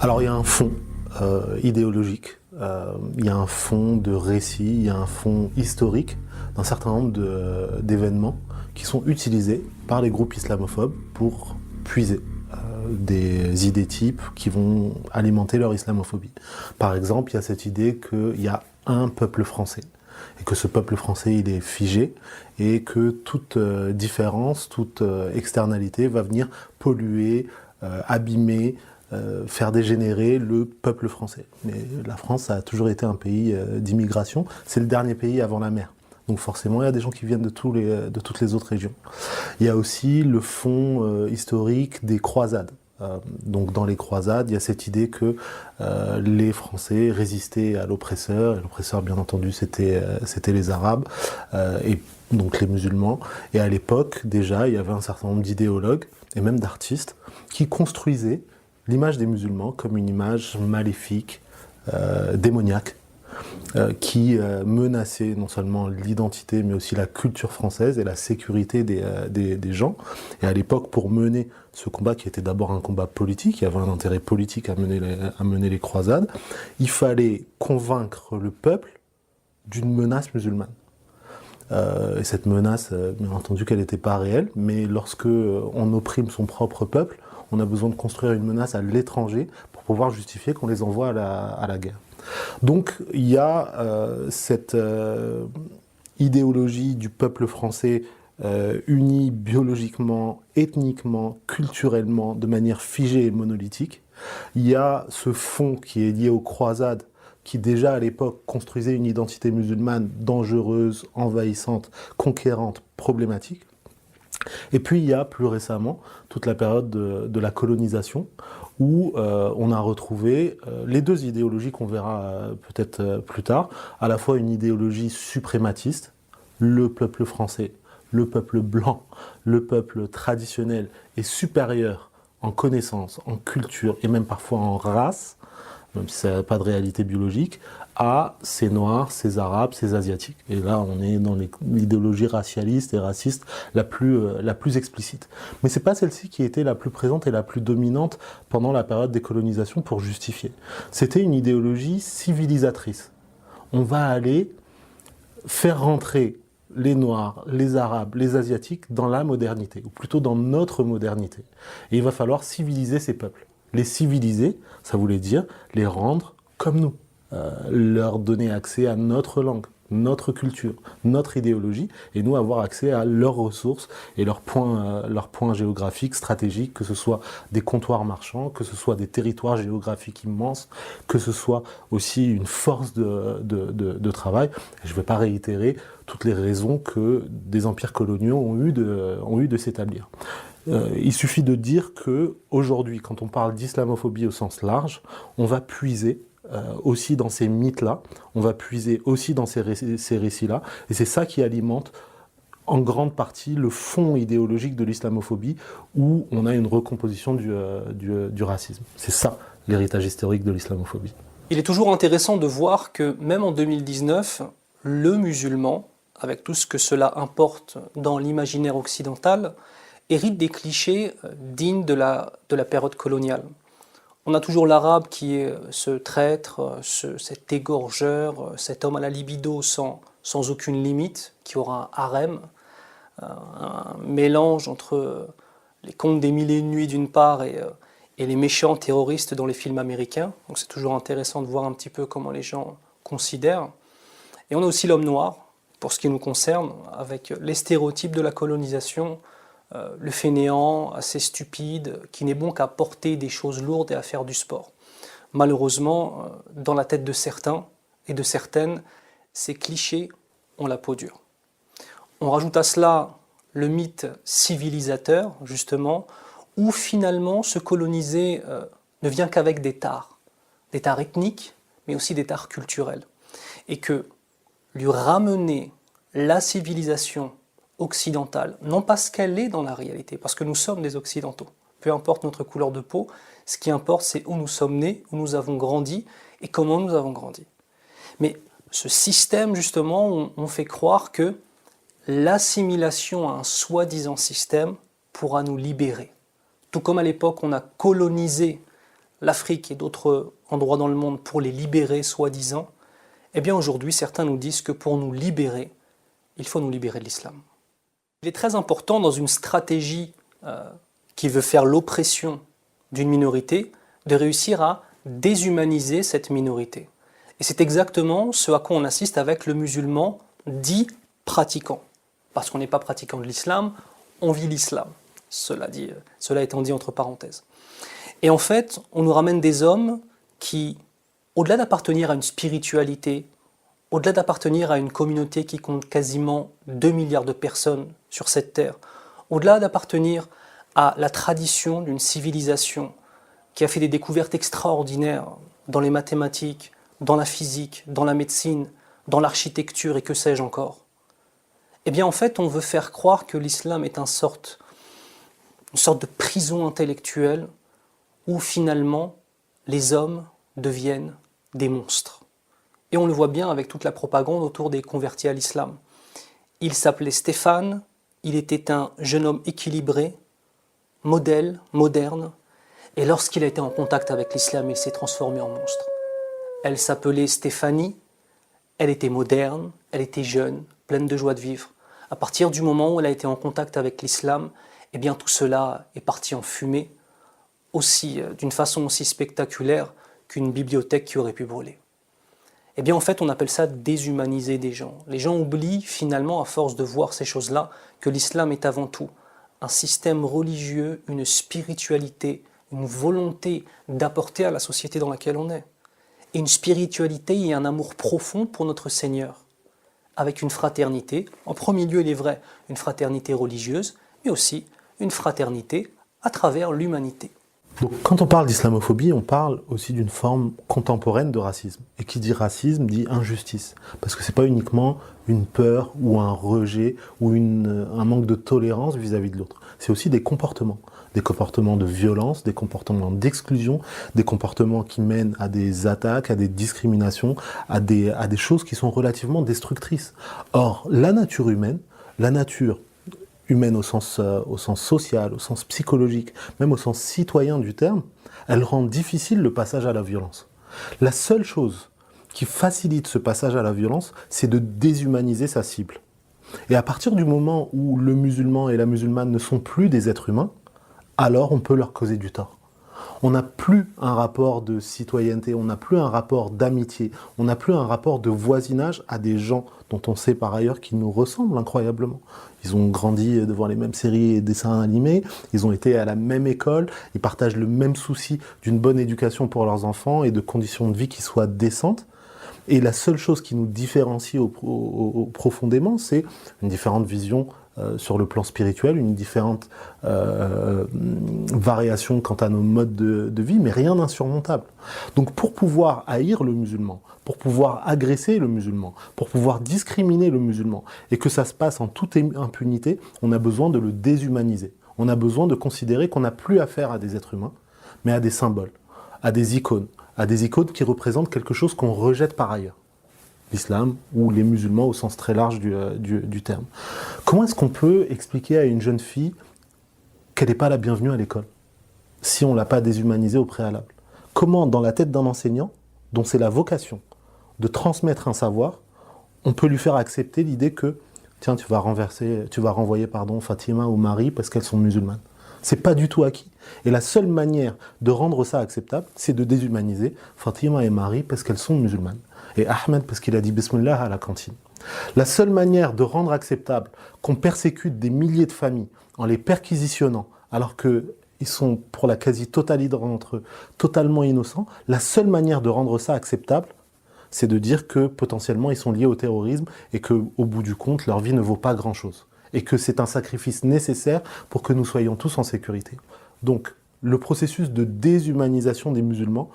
Alors il y a un fond idéologique, il y a un fond de récit, il y a un fond historique d'un certain nombre d'événements qui sont utilisés par les groupes islamophobes pour puiser des idées types qui vont alimenter leur islamophobie. Par exemple, il y a cette idée qu'il y a un peuple français et que ce peuple français il est figé et que toute différence, toute externalité va venir polluer, abîmer, faire dégénérer le peuple français. Mais la France a toujours été un pays d'immigration, c'est le dernier pays avant la mer. Donc forcément, il y a des gens qui viennent de toutes les autres régions. Il y a aussi le fond historique des croisades. Donc dans les croisades, il y a cette idée que les Français résistaient à l'oppresseur, et l'oppresseur bien entendu c'était les Arabes, et donc les musulmans. Et à l'époque déjà, il y avait un certain nombre d'idéologues, et même d'artistes, qui construisaient l'image des musulmans comme une image maléfique, démoniaque, qui menaçait non seulement l'identité mais aussi la culture française et la sécurité des gens. Et à l'époque, pour mener ce combat qui était d'abord un combat politique, il y avait un intérêt politique à mener les croisades, il fallait convaincre le peuple d'une menace musulmane. Et cette menace, bien entendu qu'elle n'était pas réelle, mais lorsque on opprime son propre peuple, on a besoin de construire une menace à l'étranger pour pouvoir justifier qu'on les envoie à la guerre. Donc il y a cette idéologie du peuple français uni biologiquement, ethniquement, culturellement, de manière figée et monolithique. Il y a ce fond qui est lié aux croisades, qui déjà à l'époque construisait une identité musulmane dangereuse, envahissante, conquérante, problématique. Et puis il y a plus récemment toute la période de la colonisation où on a retrouvé les deux idéologies qu'on verra peut-être plus tard, à la fois une idéologie suprématiste, le peuple français, le peuple blanc, le peuple traditionnel est supérieur en connaissance, en culture et même parfois en race, même si ça n'a pas de réalité biologique, à ces Noirs, ces Arabes, ces Asiatiques. Et là, on est dans l'idéologie racialiste et raciste la plus explicite. Mais c'est pas celle-ci qui était la plus présente et la plus dominante pendant la période des colonisations pour justifier. C'était une idéologie civilisatrice. On va aller faire rentrer les Noirs, les Arabes, les Asiatiques dans la modernité, ou plutôt dans notre modernité. Et il va falloir civiliser ces peuples. Les civiliser, ça voulait dire les rendre comme nous, leur donner accès à notre langue, notre culture, notre idéologie, et nous avoir accès à leurs ressources et leurs points géographiques, stratégiques, que ce soit des comptoirs marchands, que ce soit des territoires géographiques immenses, que ce soit aussi une force de travail. Et je ne vais pas réitérer toutes les raisons que des empires coloniaux ont eu de s'établir. Il suffit de dire que aujourd'hui, quand on parle d'islamophobie au sens large, on va puiser aussi dans ces mythes-là, on va puiser aussi dans ces récits-là, et c'est ça qui alimente en grande partie le fond idéologique de l'islamophobie, où on a une recomposition du racisme. C'est ça l'héritage historique de l'islamophobie. Il est toujours intéressant de voir que même en 2019, le musulman, avec tout ce que cela importe dans l'imaginaire occidental, hérite des clichés dignes de la période coloniale. On a toujours l'arabe qui est ce traître, cet égorgeur, cet homme à la libido sans aucune limite, qui aura un harem, un mélange entre les contes des mille et une nuits d'une part et les méchants terroristes dans les films américains. Donc c'est toujours intéressant de voir un petit peu comment les gens considèrent. Et on a aussi l'homme noir, pour ce qui nous concerne, avec les stéréotypes de la colonisation, le fainéant, assez stupide, qui n'est bon qu'à porter des choses lourdes et à faire du sport. Malheureusement, dans la tête de certains et de certaines, ces clichés ont la peau dure. On rajoute à cela le mythe civilisateur, justement, où finalement se coloniser ne vient qu'avec des tares ethniques, mais aussi des tares culturelles. Et que lui ramener la civilisation occidentale, non pas ce qu'elle est dans la réalité, parce que nous sommes des occidentaux, peu importe notre couleur de peau, ce qui importe c'est où nous sommes nés, où nous avons grandi et comment nous avons grandi. Mais ce système justement, on fait croire que l'assimilation à un soi-disant système pourra nous libérer. Tout comme à l'époque on a colonisé l'Afrique et d'autres endroits dans le monde pour les libérer, soi-disant, eh bien aujourd'hui, certains nous disent que pour nous libérer, il faut nous libérer de l'islam. Il est très important dans une stratégie qui veut faire l'oppression d'une minorité, de réussir à déshumaniser cette minorité. Et c'est exactement ce à quoi on assiste avec le musulman dit pratiquant. Parce qu'on n'est pas pratiquant de l'islam, on vit l'islam. Cela étant dit entre parenthèses. Et en fait, on nous ramène des hommes qui, au-delà d'appartenir à une spiritualité, au-delà d'appartenir à une communauté qui compte quasiment 2 milliards de personnes sur cette terre, au-delà d'appartenir à la tradition d'une civilisation qui a fait des découvertes extraordinaires dans les mathématiques, dans la physique, dans la médecine, dans l'architecture et que sais-je encore, eh bien en fait on veut faire croire que l'islam est une sorte de prison intellectuelle où finalement les hommes deviennent des monstres. Et on le voit bien avec toute la propagande autour des convertis à l'islam. Il s'appelait Stéphane, il était un jeune homme équilibré, modèle, moderne, et lorsqu'il a été en contact avec l'islam, il s'est transformé en monstre. Elle s'appelait Stéphanie, elle était moderne, elle était jeune, pleine de joie de vivre. À partir du moment où elle a été en contact avec l'islam, eh bien tout cela est parti en fumée, d'une façon aussi spectaculaire qu'une bibliothèque qui aurait pu brûler. Eh bien en fait on appelle ça déshumaniser des gens. Les gens oublient finalement à force de voir ces choses-là que l'islam est avant tout un système religieux, une spiritualité, une volonté d'apporter à la société dans laquelle on est. Et une spiritualité et un amour profond pour notre Seigneur, avec une fraternité, en premier lieu il est vrai, une fraternité religieuse, mais aussi une fraternité à travers l'humanité. Donc, quand on parle d'islamophobie, on parle aussi d'une forme contemporaine de racisme. Et qui dit racisme dit injustice. Parce que c'est pas uniquement une peur ou un rejet ou un manque de tolérance vis-à-vis de l'autre. C'est aussi des comportements. Des comportements de violence, des comportements d'exclusion, des comportements qui mènent à des attaques, à des discriminations, à des choses qui sont relativement destructrices. Or, la nature humaine au sens social, au sens psychologique, même au sens citoyen du terme, elle rend difficile le passage à la violence. La seule chose qui facilite ce passage à la violence, c'est de déshumaniser sa cible. Et à partir du moment où le musulman et la musulmane ne sont plus des êtres humains, alors on peut leur causer du tort. On n'a plus un rapport de citoyenneté, on n'a plus un rapport d'amitié, on n'a plus un rapport de voisinage à des gens dont on sait par ailleurs qu'ils nous ressemblent incroyablement. Ils ont grandi devant les mêmes séries et dessins animés, ils ont été à la même école, ils partagent le même souci d'une bonne éducation pour leurs enfants et de conditions de vie qui soient décentes. Et la seule chose qui nous différencie profondément, c'est une différente vision sur le plan spirituel, une différente variation quant à nos modes de vie, mais rien d'insurmontable. Donc pour pouvoir haïr le musulman, pour pouvoir agresser le musulman, pour pouvoir discriminer le musulman, et que ça se passe en toute impunité, on a besoin de le déshumaniser. On a besoin de considérer qu'on n'a plus affaire à des êtres humains, mais à des symboles, à des icônes qui représentent quelque chose qu'on rejette par ailleurs. L'islam ou les musulmans au sens très large du terme. Comment est-ce qu'on peut expliquer à une jeune fille qu'elle n'est pas la bienvenue à l'école si on ne l'a pas déshumanisée au préalable? Comment, dans la tête d'un enseignant, dont c'est la vocation de transmettre un savoir, on peut lui faire accepter l'idée que tiens, tu vas renvoyer Fatima ou Marie parce qu'elles sont musulmanes? C'est pas du tout acquis. Et la seule manière de rendre ça acceptable, c'est de déshumaniser Fatima et Marie parce qu'elles sont musulmanes. Et Ahmed parce qu'il a dit Bismillah à la cantine. La seule manière de rendre acceptable qu'on persécute des milliers de familles en les perquisitionnant, alors qu'ils sont pour la quasi-totalité d'entre eux totalement innocents, la seule manière de rendre ça acceptable, c'est de dire que potentiellement ils sont liés au terrorisme et qu'au bout du compte, leur vie ne vaut pas grand-chose. Et que c'est un sacrifice nécessaire pour que nous soyons tous en sécurité. Donc, le processus de déshumanisation des musulmans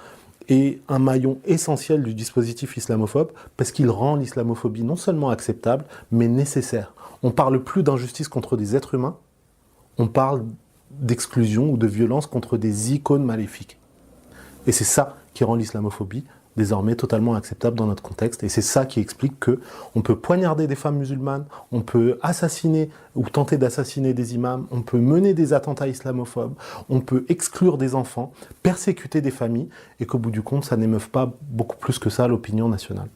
est un maillon essentiel du dispositif islamophobe parce qu'il rend l'islamophobie non seulement acceptable, mais nécessaire. On ne parle plus d'injustice contre des êtres humains, on parle d'exclusion ou de violence contre des icônes maléfiques. Et c'est ça qui rend l'islamophobie désormais totalement acceptable dans notre contexte. Et c'est ça qui explique que on peut poignarder des femmes musulmanes, on peut assassiner ou tenter d'assassiner des imams, on peut mener des attentats islamophobes, on peut exclure des enfants, persécuter des familles, et qu'au bout du compte, ça n'émeuve pas beaucoup plus que ça l'opinion nationale.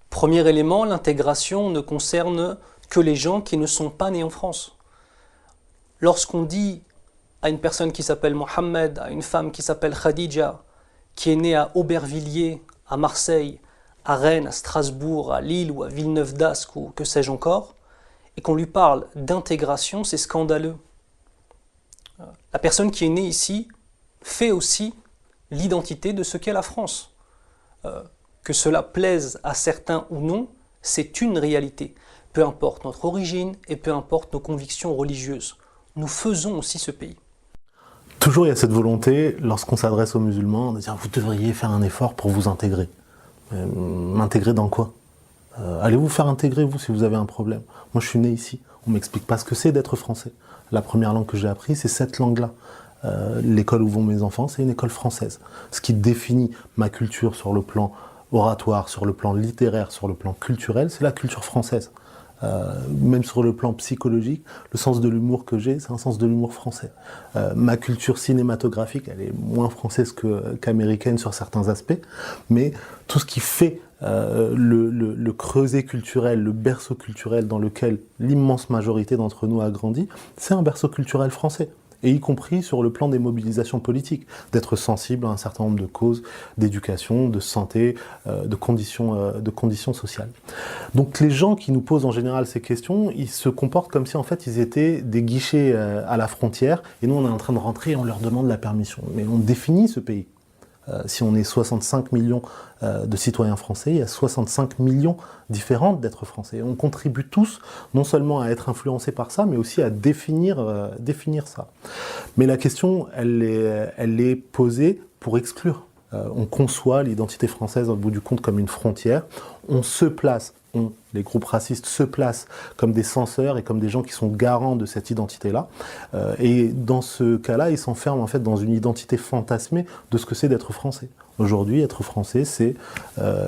Premier élément, l'intégration ne concerne que les gens qui ne sont pas nés en France. Lorsqu'on dit à une personne qui s'appelle Mohamed, à une femme qui s'appelle Khadija, qui est née à Aubervilliers, à Marseille, à Rennes, à Strasbourg, à Lille ou à Villeneuve-d'Ascq ou que sais-je encore, et qu'on lui parle d'intégration, c'est scandaleux. La personne qui est née ici fait aussi l'identité de ce qu'est la France. Que cela plaise à certains ou non, c'est une réalité. Peu importe notre origine et peu importe nos convictions religieuses. Nous faisons aussi ce pays. Toujours il y a cette volonté, lorsqu'on s'adresse aux musulmans, de dire vous devriez faire un effort pour vous intégrer. M'intégrer dans quoi? Allez vous faire intégrer vous si vous avez un problème. Moi je suis né ici, on m'explique pas ce que c'est d'être français. La première langue que j'ai appris c'est cette langue-là. L'école où vont mes enfants c'est une école française. Ce qui définit ma culture sur le plan oratoire, sur le plan littéraire, sur le plan culturel, c'est la culture française. Même sur le plan psychologique, le sens de l'humour que j'ai, c'est un sens de l'humour français. Ma culture cinématographique, elle est moins française qu'américaine sur certains aspects, mais tout ce qui fait le creuset culturel, le berceau culturel dans lequel l'immense majorité d'entre nous a grandi, c'est un berceau culturel français. Et y compris sur le plan des mobilisations politiques, d'être sensible à un certain nombre de causes d'éducation, de santé, de conditions sociales. Donc les gens qui nous posent en général ces questions, ils se comportent comme si en fait ils étaient des guichets à la frontière, et nous on est en train de rentrer et on leur demande la permission. Mais on définit ce pays. Si on est 65 millions de citoyens français, il y a 65 millions différentes d'êtres français. On contribue tous non seulement à être influencés par ça, mais aussi à définir ça. Mais la question, elle est posée pour exclure. On conçoit l'identité française au bout du compte comme une frontière. On se place, les groupes racistes se placent comme des censeurs et comme des gens qui sont garants de cette identité-là. Et dans ce cas-là, ils s'enferment en fait dans une identité fantasmée de ce que c'est d'être français. Aujourd'hui, être français, c'est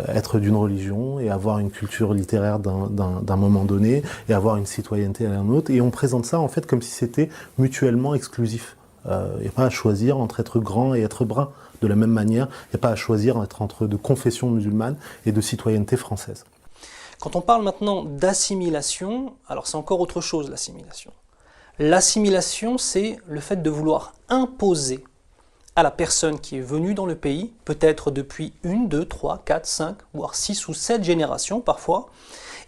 être d'une religion et avoir une culture littéraire d'un moment donné et avoir une citoyenneté à un autre. Et on présente ça en fait comme si c'était mutuellement exclusif. Il n'y a pas à choisir entre être grand et être brun. De la même manière, il n'y a pas à choisir entre de confession musulmane et de citoyenneté française. Quand on parle maintenant d'assimilation, alors c'est encore autre chose l'assimilation. L'assimilation, c'est le fait de vouloir imposer à la personne qui est venue dans le pays, peut-être depuis 1, 2, 3, 4, 5, voire 6 ou 7 générations parfois,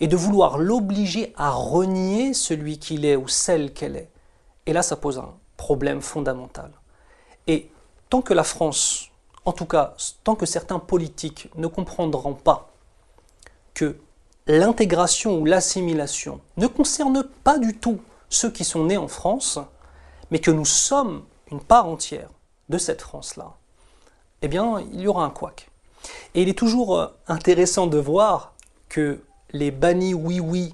et de vouloir l'obliger à renier celui qu'il est ou celle qu'elle est. Et là, ça pose un problème fondamental. Et tant que la France, en tout cas, tant que certains politiques ne comprendront pas que l'intégration ou l'assimilation ne concerne pas du tout ceux qui sont nés en France, mais que nous sommes une part entière de cette France-là, eh bien, il y aura un couac. Et il est toujours intéressant de voir que les bannis oui-oui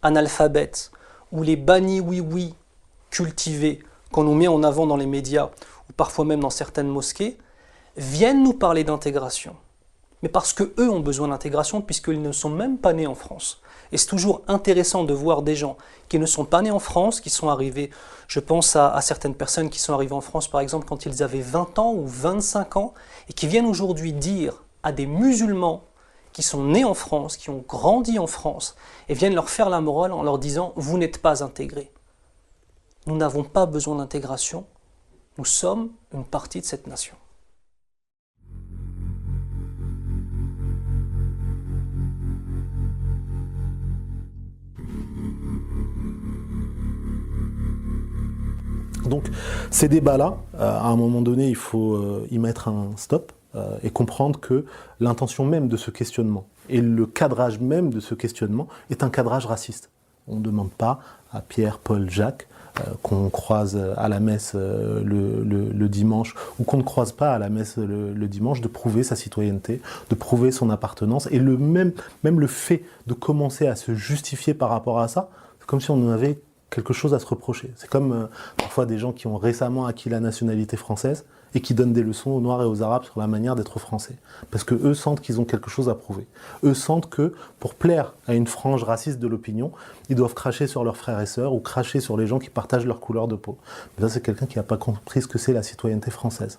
analphabètes ou les bannis oui-oui cultivés qu'on nous met en avant dans les médias ou parfois même dans certaines mosquées, viennent nous parler d'intégration. Mais parce qu'eux ont besoin d'intégration puisqu'ils ne sont même pas nés en France. Et c'est toujours intéressant de voir des gens qui ne sont pas nés en France, qui sont arrivés, je pense à certaines personnes qui sont arrivées en France par exemple quand ils avaient 20 ans ou 25 ans, et qui viennent aujourd'hui dire à des musulmans qui sont nés en France, qui ont grandi en France, et viennent leur faire la morale en leur disant « vous n'êtes pas intégrés ». Nous n'avons pas besoin d'intégration, nous sommes une partie de cette nation. Donc ces débats-là, à un moment donné, il faut y mettre un stop et comprendre que l'intention même de ce questionnement et le cadrage même de ce questionnement est un cadrage raciste. On ne demande pas à Pierre, Paul, Jacques qu'on croise à la messe le dimanche ou qu'on ne croise pas à la messe le dimanche de prouver sa citoyenneté, de prouver son appartenance. Et même le fait de commencer à se justifier par rapport à ça, c'est comme si on en avait quelque chose à se reprocher. C'est comme parfois des gens qui ont récemment acquis la nationalité française et qui donnent des leçons aux Noirs et aux Arabes sur la manière d'être français. Parce que eux sentent qu'ils ont quelque chose à prouver. Eux sentent que, pour plaire à une frange raciste de l'opinion, ils doivent cracher sur leurs frères et sœurs ou cracher sur les gens qui partagent leur couleur de peau. Mais ça, c'est quelqu'un qui n'a pas compris ce que c'est la citoyenneté française.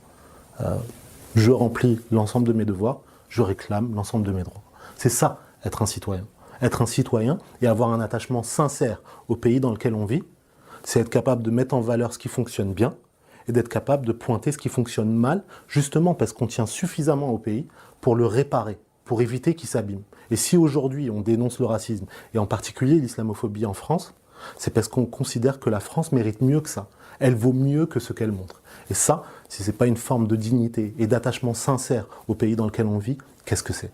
Je remplis l'ensemble de mes devoirs, je réclame l'ensemble de mes droits. C'est ça, être un citoyen. Être un citoyen et avoir un attachement sincère au pays dans lequel on vit, c'est être capable de mettre en valeur ce qui fonctionne bien, et d'être capable de pointer ce qui fonctionne mal, justement parce qu'on tient suffisamment au pays pour le réparer, pour éviter qu'il s'abîme. Et si aujourd'hui on dénonce le racisme, et en particulier l'islamophobie en France, c'est parce qu'on considère que la France mérite mieux que ça. Elle vaut mieux que ce qu'elle montre. Et ça, si ce n'est pas une forme de dignité et d'attachement sincère au pays dans lequel on vit, qu'est-ce que c'est ?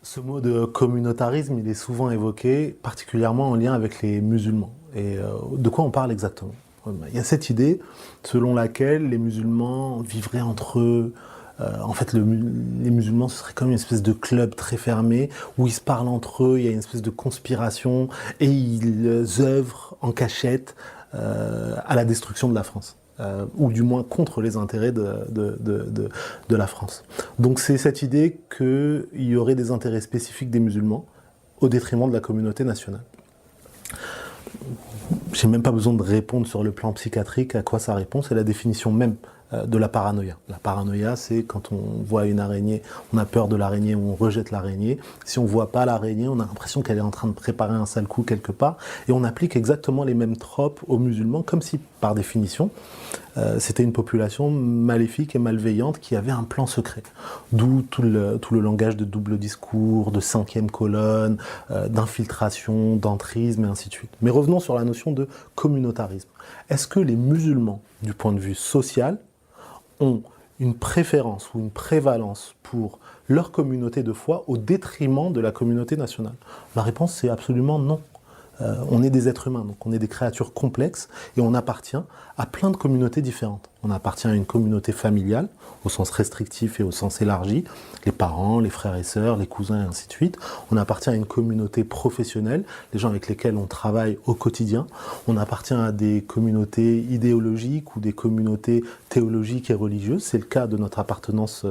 Ce mot de communautarisme, il est souvent évoqué, particulièrement en lien avec les musulmans. Et de quoi on parle exactement ? Il y a cette idée selon laquelle les musulmans vivraient entre eux. En fait, les musulmans, ce serait comme une espèce de club très fermé où ils se parlent entre eux, il y a une espèce de conspiration et ils œuvrent en cachette à la destruction de la France. Ou du moins contre les intérêts de la France. Donc c'est cette idée qu'il y aurait des intérêts spécifiques des musulmans au détriment de la communauté nationale. J'ai même pas besoin de répondre sur le plan psychiatrique à quoi ça répond, c'est la définition même de la paranoïa. La paranoïa, c'est quand on voit une araignée, on a peur de l'araignée ou on rejette l'araignée. Si on voit pas l'araignée, on a l'impression qu'elle est en train de préparer un sale coup quelque part. Et on applique exactement les mêmes tropes aux musulmans, comme si, par définition, c'était une population maléfique et malveillante qui avait un plan secret. D'où tout le langage de double discours, de cinquième colonne, d'infiltration, d'entrisme et ainsi de suite. Mais revenons sur la notion de communautarisme. Est-ce que les musulmans, du point de vue social, ont une préférence ou une prévalence pour leur communauté de foi au détriment de la communauté nationale ? La réponse, c'est absolument non. On est des êtres humains, donc on est des créatures complexes et on appartient à plein de communautés différentes. On appartient à une communauté familiale, au sens restrictif et au sens élargi, les parents, les frères et sœurs, les cousins et ainsi de suite. On appartient à une communauté professionnelle, les gens avec lesquels on travaille au quotidien. On appartient à des communautés idéologiques ou des communautés théologiques et religieuses, c'est le cas de notre appartenance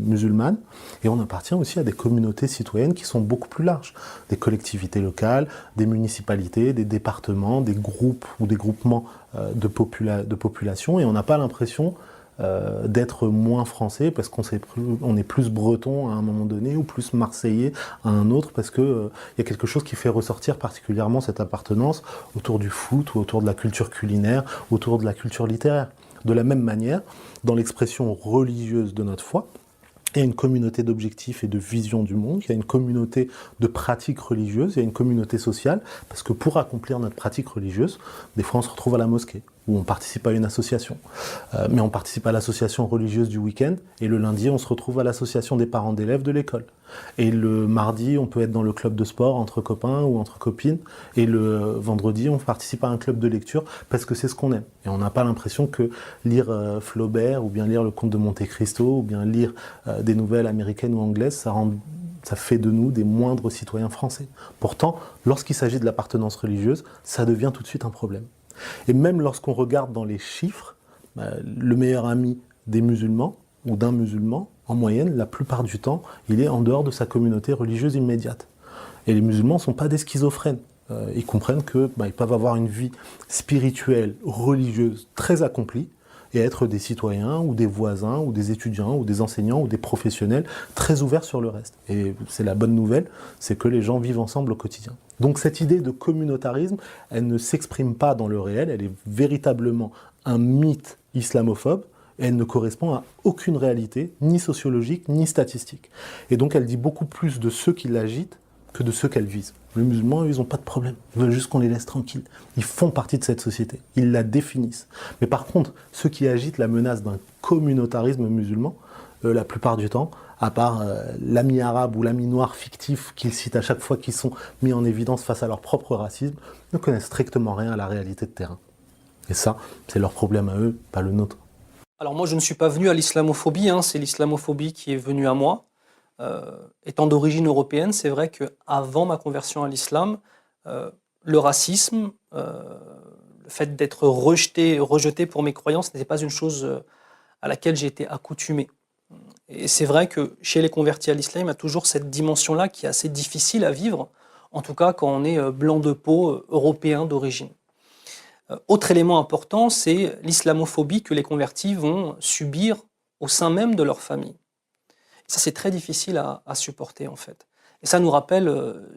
musulmane. Et on appartient aussi à des communautés citoyennes qui sont beaucoup plus larges, des collectivités locales, des municipalités, des départements, des groupes ou des groupements de population, et on n'a pas l'impression d'être moins français parce qu'on est plus breton à un moment donné ou plus marseillais à un autre parce que y a quelque chose qui fait ressortir particulièrement cette appartenance autour du foot ou autour de la culture culinaire, autour de la culture littéraire. De la même manière, dans l'expression religieuse de notre foi, il y a une communauté d'objectifs et de vision du monde, il y a une communauté de pratiques religieuses, il y a une communauté sociale, parce que pour accomplir notre pratique religieuse, des fois on se retrouve à la mosquée, ou on participe à une association. Mais on participe à l'association religieuse du week-end, et le lundi on se retrouve à l'association des parents d'élèves de l'école. Et le mardi, on peut être dans le club de sport entre copains ou entre copines, et le vendredi, on participe à un club de lecture, parce que c'est ce qu'on aime. Et on n'a pas l'impression que lire Flaubert, ou bien lire le Comte de Monte Cristo, ou bien lire des nouvelles américaines ou anglaises, ça fait de nous des moindres citoyens français. Pourtant, lorsqu'il s'agit de l'appartenance religieuse, ça devient tout de suite un problème. Et même lorsqu'on regarde dans les chiffres, le meilleur ami des musulmans, ou d'un musulman, en moyenne, la plupart du temps, il est en dehors de sa communauté religieuse immédiate. Et les musulmans ne sont pas des schizophrènes. Ils comprennent qu'ils peuvent avoir une vie spirituelle, religieuse, très accomplie, et être des citoyens, ou des voisins, ou des étudiants, ou des enseignants, ou des professionnels très ouverts sur le reste. Et c'est la bonne nouvelle, c'est que les gens vivent ensemble au quotidien. Donc cette idée de communautarisme, elle ne s'exprime pas dans le réel, elle est véritablement un mythe islamophobe, et elle ne correspond à aucune réalité, ni sociologique, ni statistique. Et donc elle dit beaucoup plus de ceux qui l'agitent que de ceux qu'elle vise. Les musulmans, ils n'ont pas de problème. Ils veulent juste qu'on les laisse tranquilles. Ils font partie de cette société. Ils la définissent. Mais par contre, ceux qui agitent la menace d'un communautarisme musulman, la plupart du temps, à part l'ami arabe ou l'ami noir fictif qu'ils citent à chaque fois qu'ils sont mis en évidence face à leur propre racisme, ne connaissent strictement rien à la réalité de terrain. Et ça, c'est leur problème à eux, pas le nôtre. Alors moi, je ne suis pas venu à l'islamophobie, c'est l'islamophobie qui est venue à moi. Étant d'origine européenne, c'est vrai qu'avant ma conversion à l'islam, le racisme, le fait d'être rejeté pour mes croyances n'était pas une chose à laquelle j'ai été accoutumé. Et c'est vrai que chez les convertis à l'islam, il y a toujours cette dimension-là qui est assez difficile à vivre, en tout cas quand on est blanc de peau, européen d'origine. Autre élément important, c'est l'islamophobie que les convertis vont subir au sein même de leur famille. Ça, c'est très difficile à supporter, en fait. Et ça nous rappelle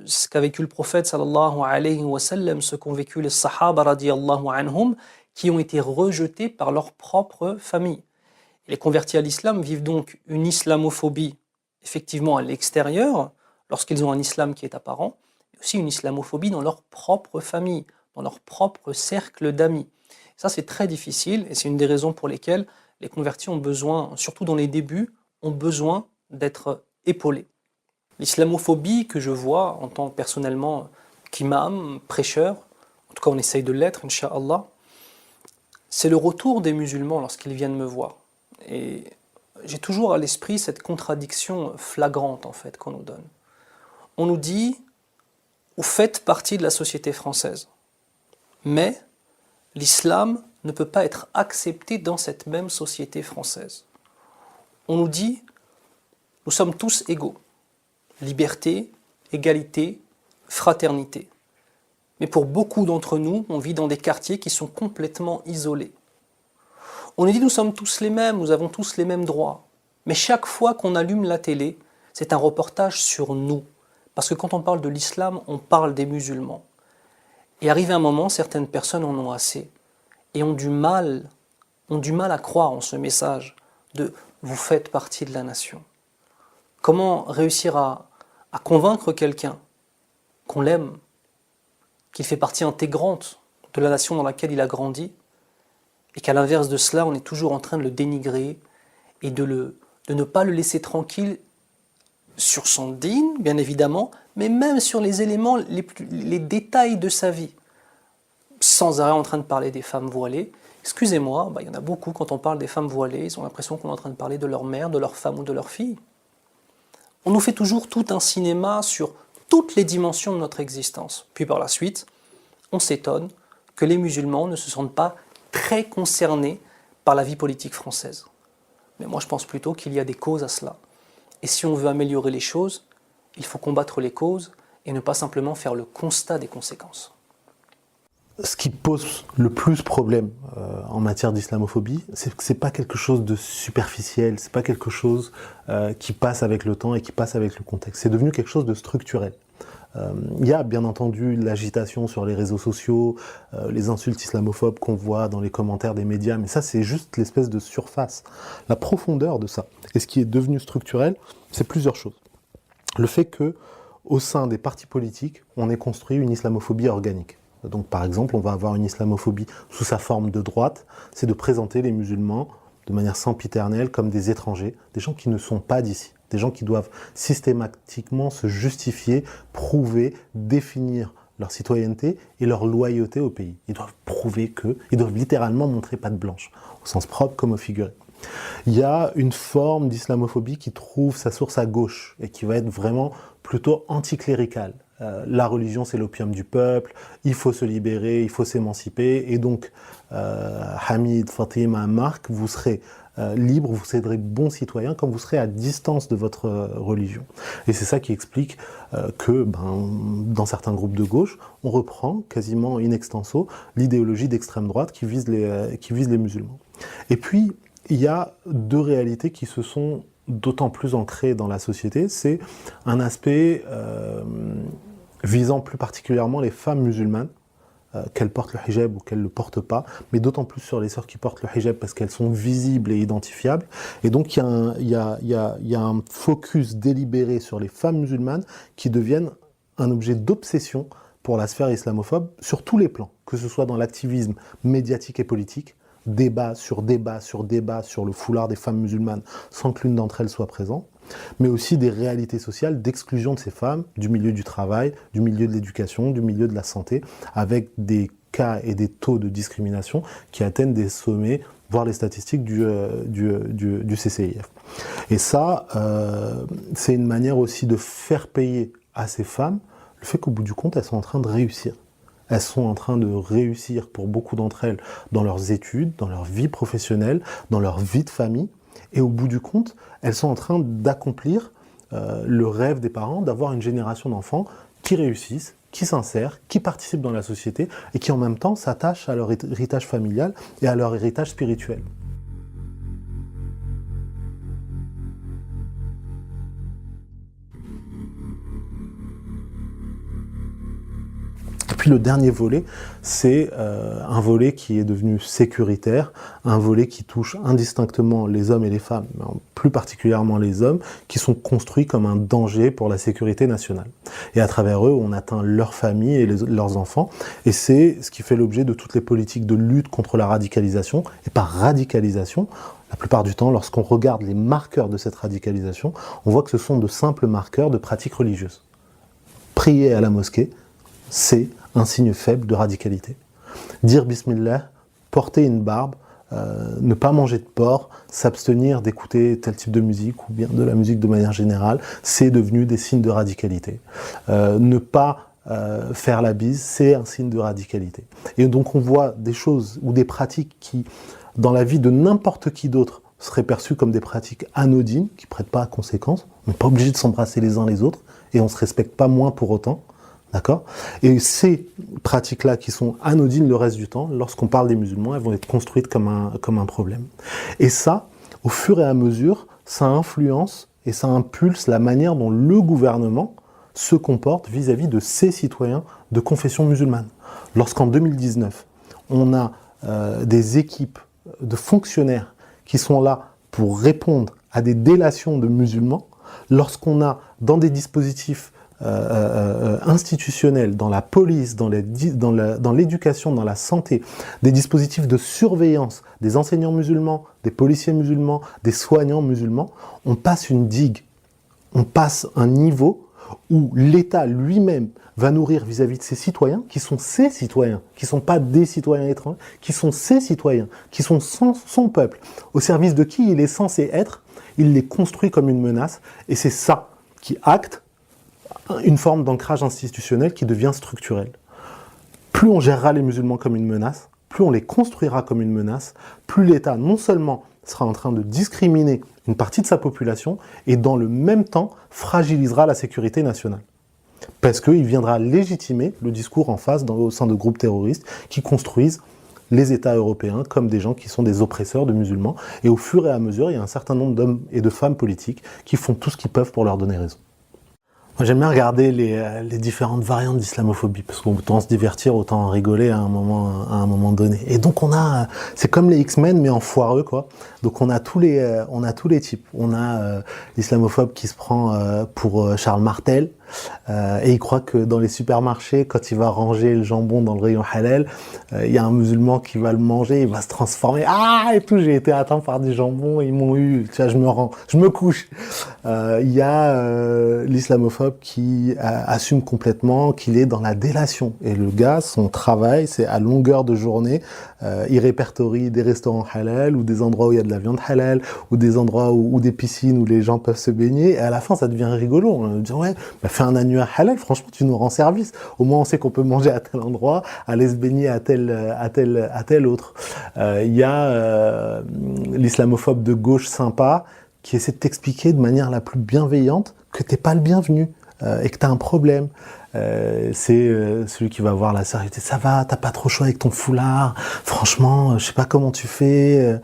ce qu'a vécu le prophète, sallallahu alayhi wa sallam, ce qu'ont vécu les sahaba, radiyallahu anhum, qui ont été rejetés par leur propre famille. Et les convertis à l'islam vivent donc une islamophobie, effectivement, à l'extérieur, lorsqu'ils ont un islam qui est apparent, mais aussi une islamophobie dans leur propre famille, dans leur propre cercle d'amis. Ça, c'est très difficile, et c'est une des raisons pour lesquelles les convertis ont besoin, surtout dans les débuts, ont besoin d'être épaulés. L'islamophobie que je vois en tant que personnellement qu'imam, prêcheur, en tout cas on essaye de l'être, incha'Allah, c'est le retour des musulmans lorsqu'ils viennent me voir. Et j'ai toujours à l'esprit cette contradiction flagrante en fait qu'on nous donne. On nous dit, vous faites partie de la société française, mais l'islam ne peut pas être accepté dans cette même société française. On nous dit, nous sommes tous égaux. Liberté, égalité, fraternité. Mais pour beaucoup d'entre nous, on vit dans des quartiers qui sont complètement isolés. On nous dit nous sommes tous les mêmes, nous avons tous les mêmes droits. Mais chaque fois qu'on allume la télé, c'est un reportage sur nous. Parce que quand on parle de l'islam, on parle des musulmans. Et arrivé un moment, certaines personnes en ont assez et ont du mal à croire en ce message de « vous faites partie de la nation ». Comment réussir à convaincre quelqu'un qu'on l'aime, qu'il fait partie intégrante de la nation dans laquelle il a grandi, et qu'à l'inverse de cela, on est toujours en train de le dénigrer et de ne pas le laisser tranquille sur son dîn, bien évidemment, mais même sur les éléments, les détails de sa vie. Sans arrêt en train de parler des femmes voilées. Excusez-moi, il y en a beaucoup, quand on parle des femmes voilées, ils ont l'impression qu'on est en train de parler de leur mère, de leur femme ou de leur fille. On nous fait toujours tout un cinéma sur toutes les dimensions de notre existence. Puis par la suite, on s'étonne que les musulmans ne se sentent pas très concernés par la vie politique française. Mais moi je pense plutôt qu'il y a des causes à cela. Et si on veut améliorer les choses, il faut combattre les causes et ne pas simplement faire le constat des conséquences. Ce qui pose le plus problème en matière d'islamophobie, c'est que c'est pas quelque chose de superficiel, c'est pas quelque chose qui passe avec le temps et qui passe avec le contexte. C'est devenu quelque chose de structurel. Il y a bien entendu l'agitation sur les réseaux sociaux, les insultes islamophobes qu'on voit dans les commentaires des médias, mais ça c'est juste l'espèce de surface. La profondeur de ça, et ce qui est devenu structurel, c'est plusieurs choses. Le fait que, au sein des partis politiques, on ait construit une islamophobie organique. Donc par exemple, on va avoir une islamophobie sous sa forme de droite, c'est de présenter les musulmans de manière sempiternelle comme des étrangers, des gens qui ne sont pas d'ici, des gens qui doivent systématiquement se justifier, prouver, définir leur citoyenneté et leur loyauté au pays. Ils doivent prouver ils doivent littéralement montrer patte blanche, au sens propre comme au figuré. Il y a une forme d'islamophobie qui trouve sa source à gauche et qui va être vraiment plutôt anticléricale. La religion c'est l'opium du peuple, il faut se libérer, il faut s'émanciper, et donc Hamid, Fatima, Marc, vous serez libre, vous serez bon citoyen quand vous serez à distance de votre religion. Et c'est ça qui explique que dans certains groupes de gauche, on reprend quasiment in extenso l'idéologie d'extrême droite qui vise les musulmans. Et puis, il y a deux réalités qui se sont d'autant plus ancrées dans la société, c'est un aspect visant plus particulièrement les femmes musulmanes, qu'elles portent le hijab ou qu'elles ne le portent pas, mais d'autant plus sur les sœurs qui portent le hijab parce qu'elles sont visibles et identifiables. Et donc il y a un focus délibéré sur les femmes musulmanes qui deviennent un objet d'obsession pour la sphère islamophobe sur tous les plans, que ce soit dans l'activisme médiatique et politique, débat sur débat sur débat sur le foulard des femmes musulmanes sans que l'une d'entre elles soit présente, mais aussi des réalités sociales d'exclusion de ces femmes du milieu du travail, du milieu de l'éducation, du milieu de la santé, avec des cas et des taux de discrimination qui atteignent des sommets, voire les statistiques du CCIF. Et ça, c'est une manière aussi de faire payer à ces femmes le fait qu'au bout du compte, elles sont en train de réussir. elles sont en train de réussir pour beaucoup d'entre elles dans leurs études, dans leur vie professionnelle, dans leur vie de famille. Et au bout du compte, elles sont en train d'accomplir le rêve des parents d'avoir une génération d'enfants qui réussissent, qui s'insèrent, qui participent dans la société et qui en même temps s'attachent à leur héritage familial et à leur héritage spirituel. Et puis le dernier volet, c'est un volet qui est devenu sécuritaire, un volet qui touche indistinctement les hommes et les femmes, mais plus particulièrement les hommes, qui sont construits comme un danger pour la sécurité nationale. Et à travers eux, on atteint leurs familles et leurs enfants, et c'est ce qui fait l'objet de toutes les politiques de lutte contre la radicalisation. Et par radicalisation, la plupart du temps, lorsqu'on regarde les marqueurs de cette radicalisation, on voit que ce sont de simples marqueurs de pratiques religieuses. Prier à la mosquée, c'est un signe faible de radicalité. Dire Bismillah, porter une barbe, ne pas manger de porc, s'abstenir d'écouter tel type de musique ou bien de la musique de manière générale, c'est devenu des signes de radicalité. Ne pas faire la bise, c'est un signe de radicalité. Et donc on voit des choses ou des pratiques qui, dans la vie de n'importe qui d'autre, seraient perçues comme des pratiques anodines, qui ne prêtent pas à conséquence. On n'est pas obligé de s'embrasser les uns les autres et on ne se respecte pas moins pour autant. D'accord ? Et ces pratiques-là qui sont anodines le reste du temps, lorsqu'on parle des musulmans, elles vont être construites comme un problème. Et ça, au fur et à mesure, ça influence et ça impulse la manière dont le gouvernement se comporte vis-à-vis de ses citoyens de confession musulmane. Lorsqu'en 2019, on a des équipes de fonctionnaires qui sont là pour répondre à des délations de musulmans, lorsqu'on a dans des dispositifs institutionnels, dans la police, dans l'éducation, dans la santé, des dispositifs de surveillance des enseignants musulmans, des policiers musulmans, des soignants musulmans, on passe une digue, on passe un niveau où l'État lui-même va nourrir vis-à-vis de ses citoyens, qui sont ses citoyens, qui ne sont pas des citoyens étrangers, qui sont ses citoyens, qui sont son peuple, au service de qui il est censé être, il les construit comme une menace, et c'est ça qui acte une forme d'ancrage institutionnel qui devient structurel. Plus on gérera les musulmans comme une menace, plus on les construira comme une menace, plus l'État non seulement sera en train de discriminer une partie de sa population, et dans le même temps fragilisera la sécurité nationale. Parce qu'il viendra légitimer le discours en face au sein de groupes terroristes qui construisent les États européens comme des gens qui sont des oppresseurs de musulmans. Et au fur et à mesure, il y a un certain nombre d'hommes et de femmes politiques qui font tout ce qu'ils peuvent pour leur donner raison. Moi, j'aime bien regarder les différentes variantes d'islamophobie, parce qu'autant se divertir, autant en rigoler à un moment donné. Et donc c'est comme les X-Men, mais en foireux, quoi. Donc on a tous les types. On a l'islamophobe qui se prend pour Charles Martel, et il croit que dans les supermarchés, quand il va ranger le jambon dans le rayon halal, il y a un musulman qui va le manger, il va se transformer. Ah, et tout, j'ai été atteint par des jambons, ils m'ont eu, tu vois, je me couche. Il y a l'islamophobe qui assume complètement qu'il est dans la délation. Et le gars, son travail, c'est à longueur de journée, il répertorie des restaurants halal ou des endroits où il y a de la viande halal ou des endroits ou des piscines où les gens peuvent se baigner. Et à la fin, ça devient rigolo. On dit ouais, bah, fais un annuaire halal. Franchement, tu nous rends service. Au moins, on sait qu'on peut manger à tel endroit, aller se baigner à tel autre. Il y a l'islamophobe de gauche sympa qui essaie de t'expliquer de manière la plus bienveillante que t'es pas le bienvenu et que t'as un problème. C'est celui qui va voir la sœur, ça va, t'as pas trop chaud avec ton foulard, franchement, je sais pas comment tu fais,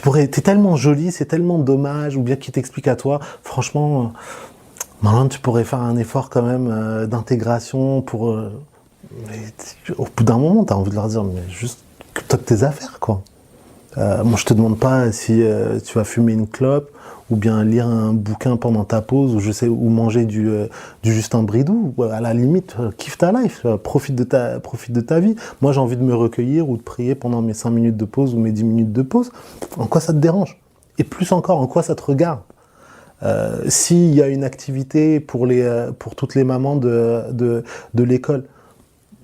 t'es tellement jolie, c'est tellement dommage, ou bien qui t'explique à toi, franchement, maintenant tu pourrais faire un effort quand même d'intégration pour... mais au bout d'un moment, t'as envie de leur dire, mais juste occupe-toi de tes affaires, quoi. Moi, je te demande pas si tu vas fumer une clope ou bien lire un bouquin pendant ta pause ou manger du Justin Bridou. À la limite, kiffe ta life, profite de ta vie. Moi, j'ai envie de me recueillir ou de prier pendant mes 5 minutes de pause ou mes 10 minutes de pause. En quoi ça te dérange? Et plus encore, en quoi ça te regarde? S'il y a une activité pour toutes les mamans de l'école,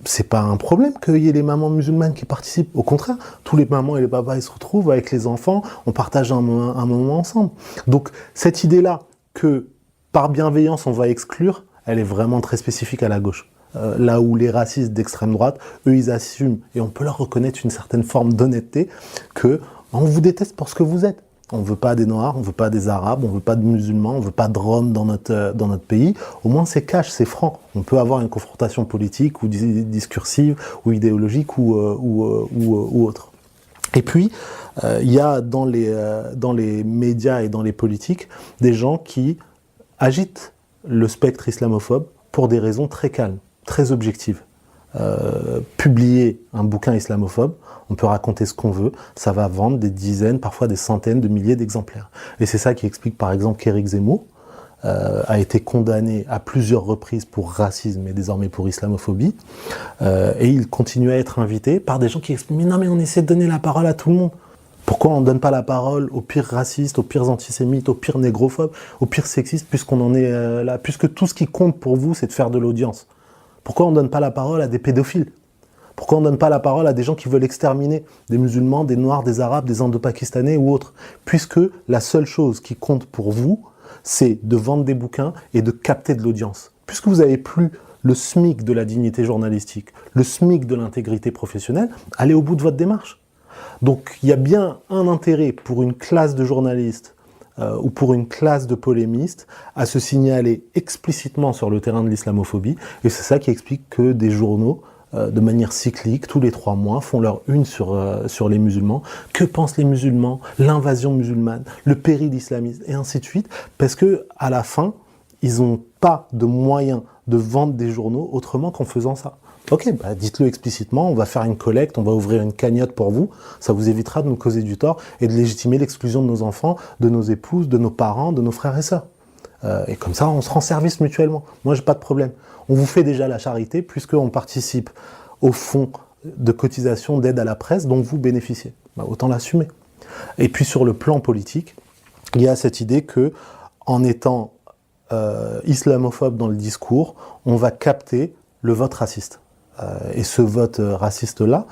c'est pas un problème qu'il y ait les mamans musulmanes qui participent. Au contraire, tous les mamans et les papas, ils se retrouvent avec les enfants, on partage un moment ensemble. Donc, cette idée-là que, par bienveillance, on va exclure, elle est vraiment très spécifique à la gauche. là où les racistes d'extrême droite, eux, ils assument, et on peut leur reconnaître une certaine forme d'honnêteté, que on vous déteste pour ce que vous êtes. On ne veut pas des Noirs, on ne veut pas des Arabes, on ne veut pas de musulmans, on ne veut pas de Roms dans notre pays. Au moins, c'est cash, c'est franc. On peut avoir une confrontation politique ou discursive ou idéologique ou autre. Et puis, il y a dans les médias et dans les politiques des gens qui agitent le spectre islamophobe pour des raisons très calmes, très objectives. Publier un bouquin islamophobe, on peut raconter ce qu'on veut, ça va vendre des dizaines, parfois des centaines de milliers d'exemplaires. Et c'est ça qui explique par exemple qu'Éric Zemmour a été condamné à plusieurs reprises pour racisme et désormais pour islamophobie. Et il continue à être invité par des gens qui expliquent « Mais non, mais on essaie de donner la parole à tout le monde. Pourquoi on ne donne pas la parole aux pires racistes, aux pires antisémites, aux pires négrophobes, aux pires sexistes, puisqu'on en est là, puisque tout ce qui compte pour vous, c'est de faire de l'audience. Pourquoi on ne donne pas la parole à des pédophiles? Pourquoi on ne donne pas la parole à des gens qui veulent exterminer des musulmans, des noirs, des arabes, des indo-pakistanais ou autres? Puisque la seule chose qui compte pour vous, c'est de vendre des bouquins et de capter de l'audience. Puisque vous n'avez plus le SMIC de la dignité journalistique, le SMIC de l'intégrité professionnelle, allez au bout de votre démarche. Donc il y a bien un intérêt pour une classe de journalistes ou pour une classe de polémistes à se signaler explicitement sur le terrain de l'islamophobie. Et c'est ça qui explique que des journaux, de manière cyclique, tous les 3 mois, font leur une sur les musulmans. Que pensent les musulmans? L'invasion musulmane, le péril islamiste, et ainsi de suite. Parce que à la fin, ils n'ont pas de moyens de vendre des journaux autrement qu'en faisant ça. Ok, bah dites-le explicitement, on va faire une collecte, on va ouvrir une cagnotte pour vous, ça vous évitera de nous causer du tort et de légitimer l'exclusion de nos enfants, de nos épouses, de nos parents, de nos frères et sœurs. Et comme ça, on se rend service mutuellement. Moi, j'ai pas de problème. On vous fait déjà la charité puisqu'on participe au fonds de cotisation d'aide à la presse dont vous bénéficiez. Bah, autant l'assumer. Et puis sur le plan politique, il y a cette idée que, en étant islamophobe dans le discours, on va capter le vote raciste. Et ce vote raciste-là,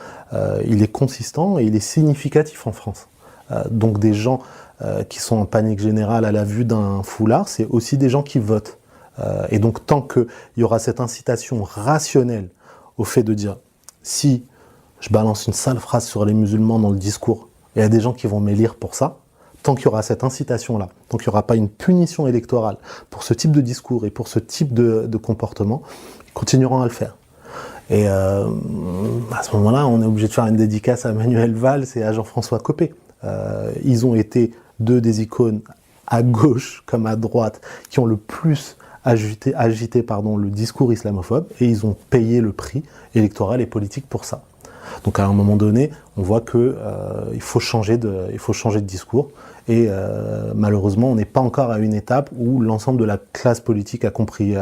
il est consistant et il est significatif en France. Donc des gens qui sont en panique générale à la vue d'un foulard, c'est aussi des gens qui votent. Et donc tant qu'il y aura cette incitation rationnelle au fait de dire « si je balance une sale phrase sur les musulmans dans le discours, il y a des gens qui vont m'élire pour ça », tant qu'il y aura cette incitation-là, tant qu'il n'y aura pas une punition électorale pour ce type de discours et pour ce type de comportement, ils continueront à le faire. Et à ce moment-là, on est obligé de faire une dédicace à Manuel Valls et à Jean-François Copé. Ils ont été deux des icônes à gauche comme à droite qui ont le plus agité le discours islamophobe et ils ont payé le prix électoral et politique pour ça. Donc à un moment donné, on voit que il faut changer de discours et malheureusement, on n'est pas encore à une étape où l'ensemble de la classe politique a compris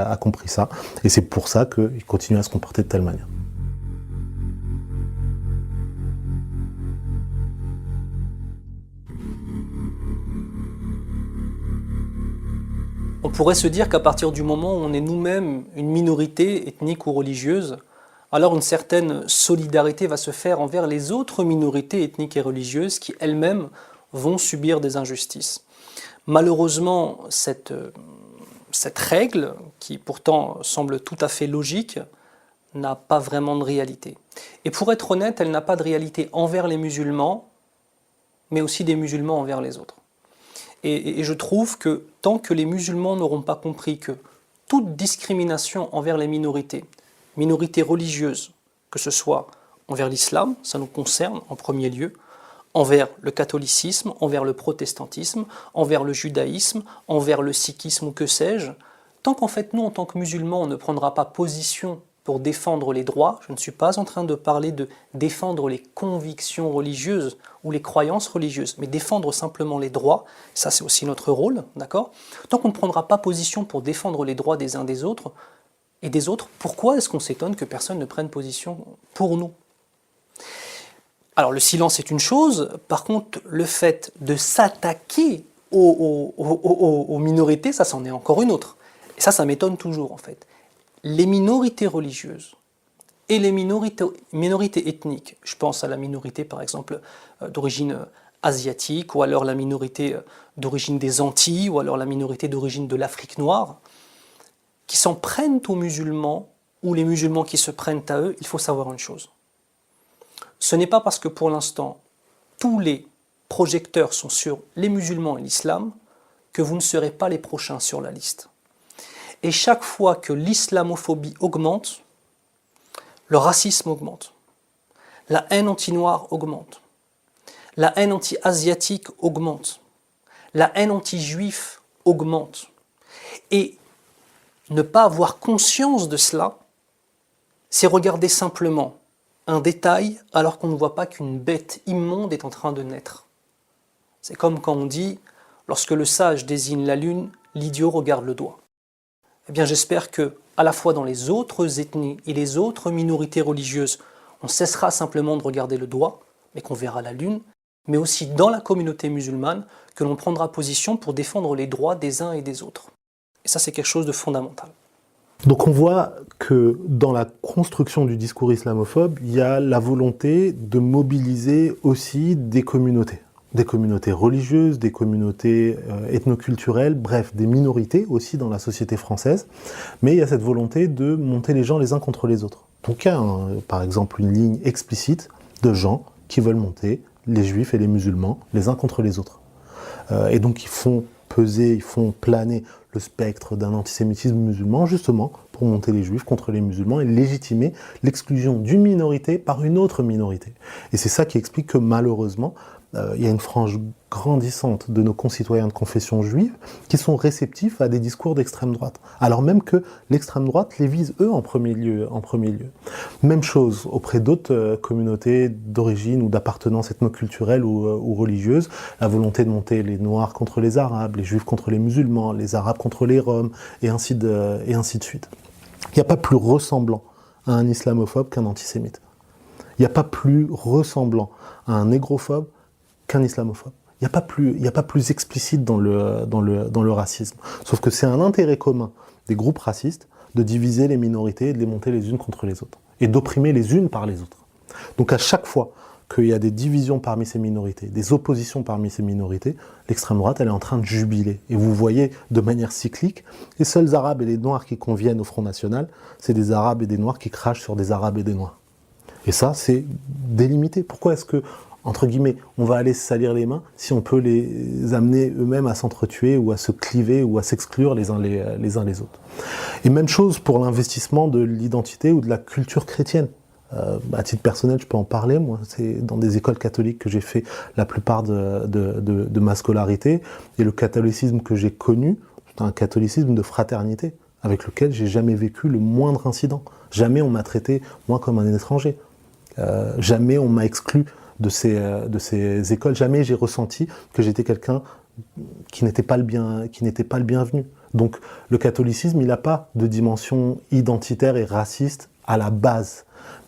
ça et c'est pour ça qu'ils continuent à se comporter de telle manière. On pourrait se dire qu'à partir du moment où on est nous-mêmes une minorité ethnique ou religieuse, alors une certaine solidarité va se faire envers les autres minorités ethniques et religieuses qui elles-mêmes vont subir des injustices. Malheureusement, cette règle, qui pourtant semble tout à fait logique, n'a pas vraiment de réalité. Et pour être honnête, elle n'a pas de réalité envers les musulmans, mais aussi des musulmans envers les autres. Et je trouve que tant que les musulmans n'auront pas compris que toute discrimination envers les minorités religieuses, que ce soit envers l'islam, ça nous concerne en premier lieu, envers le catholicisme, envers le protestantisme, envers le judaïsme, envers le sikhisme ou que sais-je, tant qu'en fait nous, en tant que musulmans, on ne prendra pas position pour défendre les droits, je ne suis pas en train de parler de défendre les convictions religieuses ou les croyances religieuses, mais défendre simplement les droits, ça c'est aussi notre rôle, d'accord? Tant qu'on ne prendra pas position pour défendre les droits des uns des autres et des autres, pourquoi est-ce qu'on s'étonne que personne ne prenne position pour nous? Alors le silence est une chose, par contre le fait de s'attaquer aux minorités, ça c'en est encore une autre. Et ça m'étonne toujours en fait. Les minorités religieuses et les minorités ethniques, je pense à la minorité par exemple d'origine asiatique, ou alors la minorité d'origine des Antilles, ou alors la minorité d'origine de l'Afrique noire, qui s'en prennent aux musulmans ou les musulmans qui se prennent à eux, il faut savoir une chose. Ce n'est pas parce que pour l'instant, tous les projecteurs sont sur les musulmans et l'islam que vous ne serez pas les prochains sur la liste. Et chaque fois que l'islamophobie augmente, le racisme augmente, la haine anti-noire augmente, la haine anti-asiatique augmente, la haine anti-juif augmente. Et ne pas avoir conscience de cela, c'est regarder simplement un détail alors qu'on ne voit pas qu'une bête immonde est en train de naître. C'est comme quand on dit, lorsque le sage désigne la lune, l'idiot regarde le doigt. Eh bien, j'espère que, à la fois dans les autres ethnies et les autres minorités religieuses, on cessera simplement de regarder le doigt, mais qu'on verra la lune, mais aussi dans la communauté musulmane, que l'on prendra position pour défendre les droits des uns et des autres. Et ça, c'est quelque chose de fondamental. Donc on voit que dans la construction du discours islamophobe, il y a la volonté de mobiliser aussi des communautés religieuses, des communautés ethnoculturelles, bref, des minorités aussi dans la société française, mais il y a cette volonté de monter les gens les uns contre les autres. Donc il y a par exemple une ligne explicite de gens qui veulent monter les juifs et les musulmans les uns contre les autres. Et donc ils font peser, ils font planer le spectre d'un antisémitisme musulman, justement, pour monter les juifs contre les musulmans et légitimer l'exclusion d'une minorité par une autre minorité. Et c'est ça qui explique que, malheureusement, il y a une frange grandissante de nos concitoyens de confession juive qui sont réceptifs à des discours d'extrême droite, alors même que l'extrême droite les vise eux en premier lieu. Même chose auprès d'autres communautés d'origine ou d'appartenance ethnoculturelle ou religieuse, la volonté de monter les Noirs contre les Arabes, les Juifs contre les musulmans, les Arabes contre les Roms, et ainsi de suite. Il n'y a pas plus ressemblant à un islamophobe qu'un antisémite. Il n'y a pas plus ressemblant à un négrophobe qu'un islamophobe. Il n'y a pas plus explicite dans le racisme. Sauf que c'est un intérêt commun des groupes racistes de diviser les minorités et de les monter les unes contre les autres. Et d'opprimer les unes par les autres. Donc à chaque fois qu'il y a des divisions parmi ces minorités, des oppositions parmi ces minorités, l'extrême droite, elle est en train de jubiler. Et vous voyez de manière cyclique, les seuls Arabes et les Noirs qui conviennent au Front National, c'est des Arabes et des Noirs qui crachent sur des Arabes et des Noirs. Et ça, c'est délimité. Pourquoi est-ce que, entre guillemets, on va aller se salir les mains si on peut les amener eux-mêmes à s'entretuer ou à se cliver ou à s'exclure les uns les autres. Et même chose pour l'investissement de l'identité ou de la culture chrétienne. À titre personnel, je peux en parler, moi, c'est dans des écoles catholiques que j'ai fait la plupart de ma scolarité, et le catholicisme que j'ai connu, c'est un catholicisme de fraternité, avec lequel j'ai jamais vécu le moindre incident. Jamais on m'a traité, moi, comme un étranger. Jamais on m'a exclu de ces écoles. Jamais j'ai ressenti que j'étais quelqu'un qui n'était pas le bienvenu. Donc le catholicisme, il n'a pas de dimension identitaire et raciste à la base.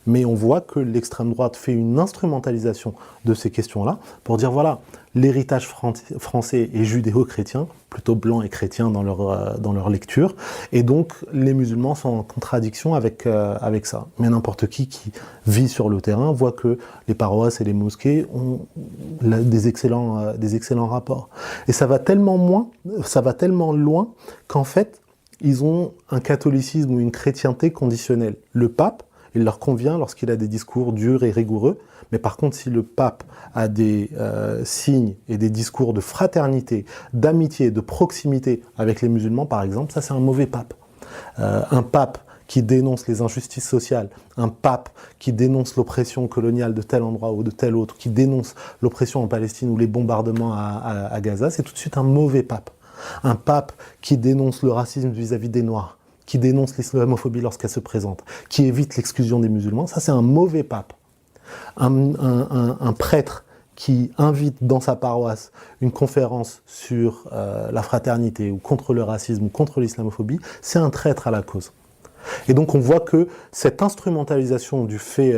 Mais on voit que l'extrême droite fait une instrumentalisation de ces questions-là pour dire, voilà, l'héritage français est judéo-chrétien, plutôt blanc et chrétien dans leur lecture, et donc les musulmans sont en contradiction avec ça. Mais n'importe qui vit sur le terrain voit que les paroisses et les mosquées ont des excellents rapports. Et ça va tellement loin qu'en fait, ils ont un catholicisme ou une chrétienté conditionnelle. Le pape, il leur convient lorsqu'il a des discours durs et rigoureux, mais par contre, si le pape a des signes et des discours de fraternité, d'amitié, de proximité avec les musulmans, par exemple, ça c'est un mauvais pape. Un pape qui dénonce les injustices sociales, un pape qui dénonce l'oppression coloniale de tel endroit ou de tel autre, qui dénonce l'oppression en Palestine ou les bombardements à Gaza, c'est tout de suite un mauvais pape. Un pape qui dénonce le racisme vis-à-vis des Noirs, qui dénonce l'islamophobie lorsqu'elle se présente, qui évite l'exclusion des musulmans, ça c'est un mauvais pape. Un prêtre qui invite dans sa paroisse une conférence sur la fraternité ou contre le racisme ou contre l'islamophobie, c'est un traître à la cause. Et donc on voit que cette instrumentalisation du fait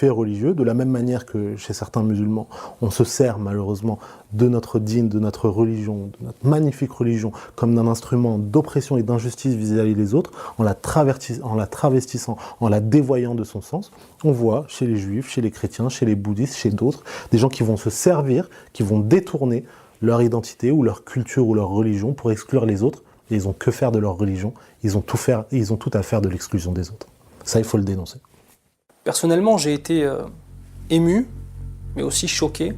religieux, de la même manière que chez certains musulmans, on se sert malheureusement de notre dîne, de notre religion, de notre magnifique religion, comme d'un instrument d'oppression et d'injustice vis-à-vis des autres, en la travestissant, en la dévoyant de son sens, on voit chez les juifs, chez les chrétiens, chez les bouddhistes, chez d'autres, des gens qui vont se servir, qui vont détourner leur identité ou leur culture ou leur religion pour exclure les autres. Et ils ont que faire de leur religion, ils ont tout à faire de l'exclusion des autres. Ça, il faut le dénoncer. Personnellement, j'ai été ému, mais aussi choqué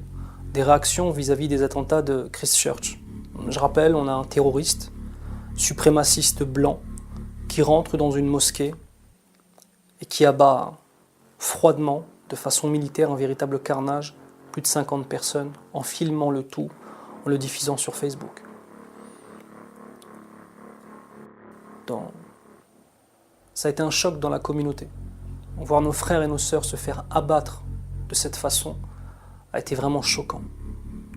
des réactions vis-à-vis des attentats de Christchurch. Je rappelle, on a un terroriste, suprémaciste blanc, qui rentre dans une mosquée et qui abat froidement, de façon militaire, un véritable carnage, plus de 50 personnes, en filmant le tout, en le diffusant sur Facebook. Ça a été un choc dans la communauté. Voir nos frères et nos sœurs se faire abattre de cette façon a été vraiment choquant.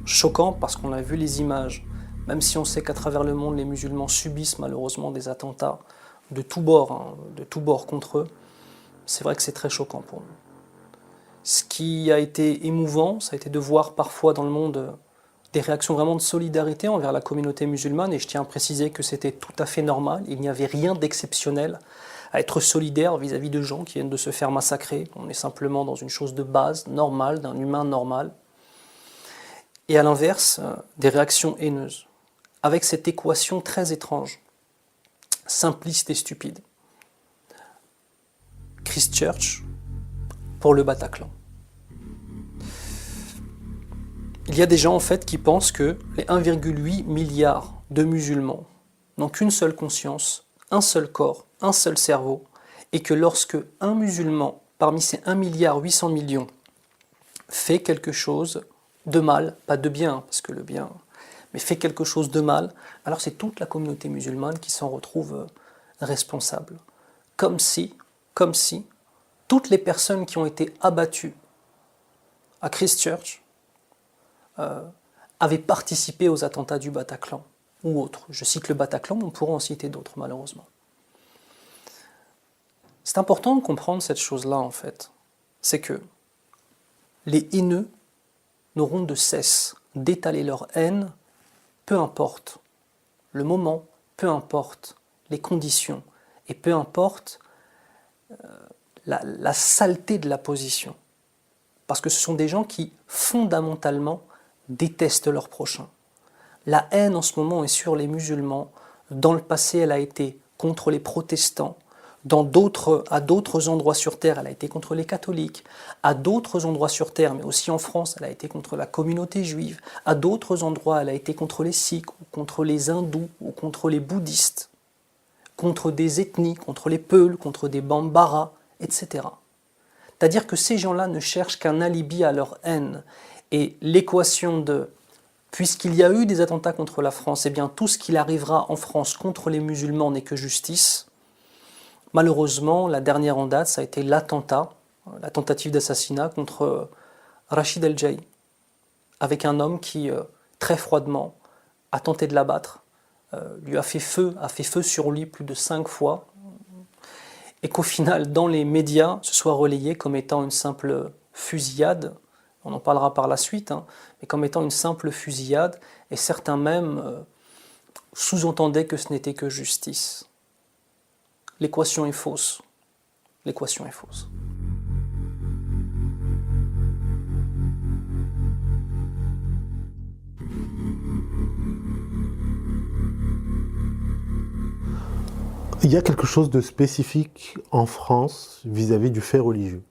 Choquant parce qu'on a vu les images, même si on sait qu'à travers le monde, les musulmans subissent malheureusement des attentats de tous bords contre eux. C'est vrai que c'est très choquant pour nous. Ce qui a été émouvant, ça a été de voir parfois dans le monde des réactions vraiment de solidarité envers la communauté musulmane, et je tiens à préciser que c'était tout à fait normal, il n'y avait rien d'exceptionnel à être solidaire vis-à-vis de gens qui viennent de se faire massacrer. On est simplement dans une chose de base, normale, d'un humain normal. Et à l'inverse, des réactions haineuses, avec cette équation très étrange, simpliste et stupide. Christchurch pour le Bataclan. Il y a des gens en fait qui pensent que les 1,8 milliard de musulmans n'ont qu'une seule conscience, un seul corps, un seul cerveau, et que lorsque un musulman parmi ces 1,8 milliard fait quelque chose de mal, pas de bien, parce que le bien, mais fait quelque chose de mal, alors c'est toute la communauté musulmane qui s'en retrouve responsable. Comme si toutes les personnes qui ont été abattues à Christchurch avaient participé aux attentats du Bataclan ou autres. Je cite le Bataclan, mais on pourra en citer d'autres malheureusement. C'est important de comprendre cette chose-là en fait. C'est que les haineux n'auront de cesse d'étaler leur haine, peu importe le moment, peu importe les conditions, et peu importe la saleté de la position. Parce que ce sont des gens qui, fondamentalement, détestent leur prochain. La haine en ce moment est sur les musulmans. Dans le passé, elle a été contre les protestants. À d'autres endroits sur Terre, elle a été contre les catholiques. À d'autres endroits sur Terre, mais aussi en France, elle a été contre la communauté juive. À d'autres endroits, elle a été contre les sikhs, ou contre les hindous, ou contre les bouddhistes, contre des ethnies, contre les Peuls, contre des Bambara, etc. C'est-à-dire que ces gens-là ne cherchent qu'un alibi à leur haine. Et l'équation de « puisqu'il y a eu des attentats contre la France, eh bien tout ce qu'il arrivera en France contre les musulmans n'est que justice », malheureusement, la dernière en date, ça a été la tentative d'assassinat contre Rachid El-Jaï, avec un homme qui, très froidement, a tenté de l'abattre, lui a fait feu sur lui plus de 5 fois, et qu'au final, dans les médias, ce soit relayé comme étant une simple fusillade, on en parlera par la suite, mais comme étant une simple fusillade, et certains même sous-entendaient que ce n'était que justice. L'équation est fausse. L'équation est fausse. Il y a quelque chose de spécifique en France vis-à-vis du fait religieux.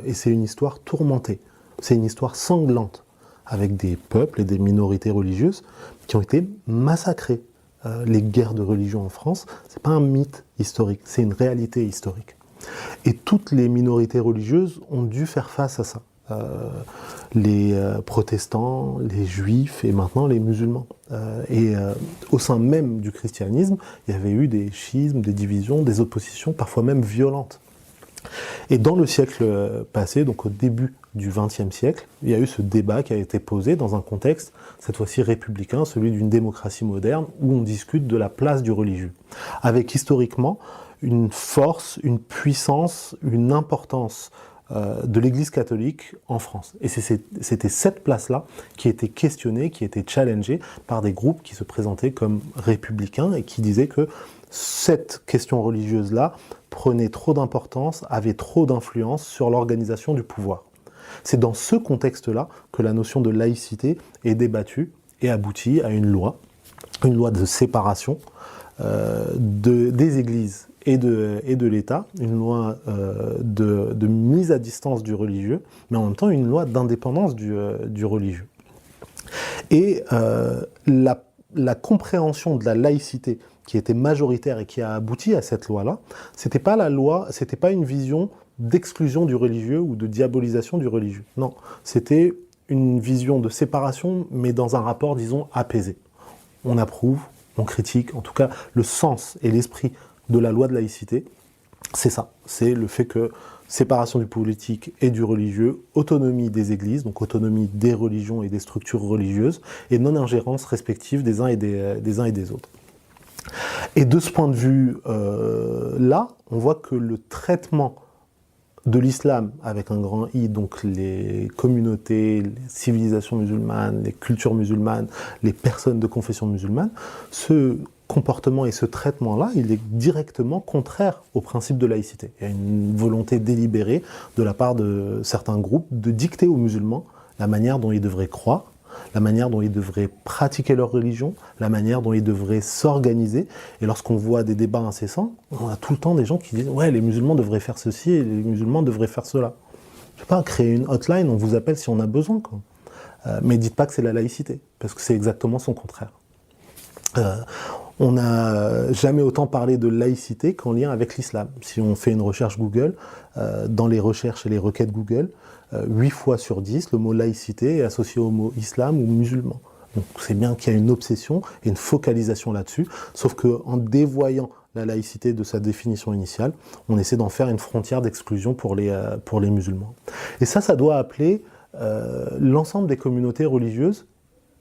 Et c'est une histoire tourmentée. C'est une histoire sanglante, avec des peuples et des minorités religieuses qui ont été massacrés. Les guerres de religion en France, c'est pas un mythe historique, c'est une réalité historique. Et toutes les minorités religieuses ont dû faire face à ça. Les protestants, les juifs et maintenant les musulmans. Au sein même du christianisme, il y avait eu des schismes, des divisions, des oppositions, parfois même violentes. Et dans le siècle passé, donc au début du XXe siècle, il y a eu ce débat qui a été posé dans un contexte, cette fois-ci républicain, celui d'une démocratie moderne, où on discute de la place du religieux. Avec historiquement une force, une puissance, une importance de l'Église catholique en France. Et c'était cette place-là qui était questionnée, qui était challengée par des groupes qui se présentaient comme républicains et qui disaient que cette question religieuse-là prenait trop d'importance, avait trop d'influence sur l'organisation du pouvoir. C'est dans ce contexte-là que la notion de laïcité est débattue et aboutit à une loi de séparation des églises et de l'État, une loi de mise à distance du religieux, mais en même temps une loi d'indépendance du religieux. Et la compréhension de la laïcité qui était majoritaire et qui a abouti à cette loi-là, c'était pas la loi, c'était pas une vision d'exclusion du religieux ou de diabolisation du religieux. Non, c'était une vision de séparation, mais dans un rapport, disons, apaisé. On approuve, on critique, en tout cas, le sens et l'esprit de la loi de laïcité, c'est ça. C'est le fait que séparation du politique et du religieux, autonomie des églises, donc autonomie des religions et des structures religieuses, et non-ingérence respective des uns et des autres. Et de ce point de vue-là, on voit que le traitement de l'islam, avec un grand I, donc les communautés, les civilisations musulmanes, les cultures musulmanes, les personnes de confession musulmane, ce comportement et ce traitement-là, il est directement contraire au principe de laïcité. Il y a une volonté délibérée de la part de certains groupes de dicter aux musulmans la manière dont ils devraient croire, la manière dont ils devraient pratiquer leur religion, la manière dont ils devraient s'organiser. Et lorsqu'on voit des débats incessants, on a tout le temps des gens qui disent « Ouais, les musulmans devraient faire ceci et les musulmans devraient faire cela. » Je sais pas, créer une hotline, on vous appelle si on a besoin, quoi. Mais dites pas que c'est la laïcité, parce que c'est exactement son contraire. On n'a jamais autant parlé de laïcité qu'en lien avec l'islam. Si on fait une recherche Google, dans les recherches et les requêtes Google, 8 fois sur 10, le mot laïcité est associé au mot islam ou musulman. Donc c'est bien qu'il y a une obsession et une focalisation là-dessus, sauf qu'en dévoyant la laïcité de sa définition initiale, on essaie d'en faire une frontière d'exclusion pour les musulmans. Et ça doit appeler l'ensemble des communautés religieuses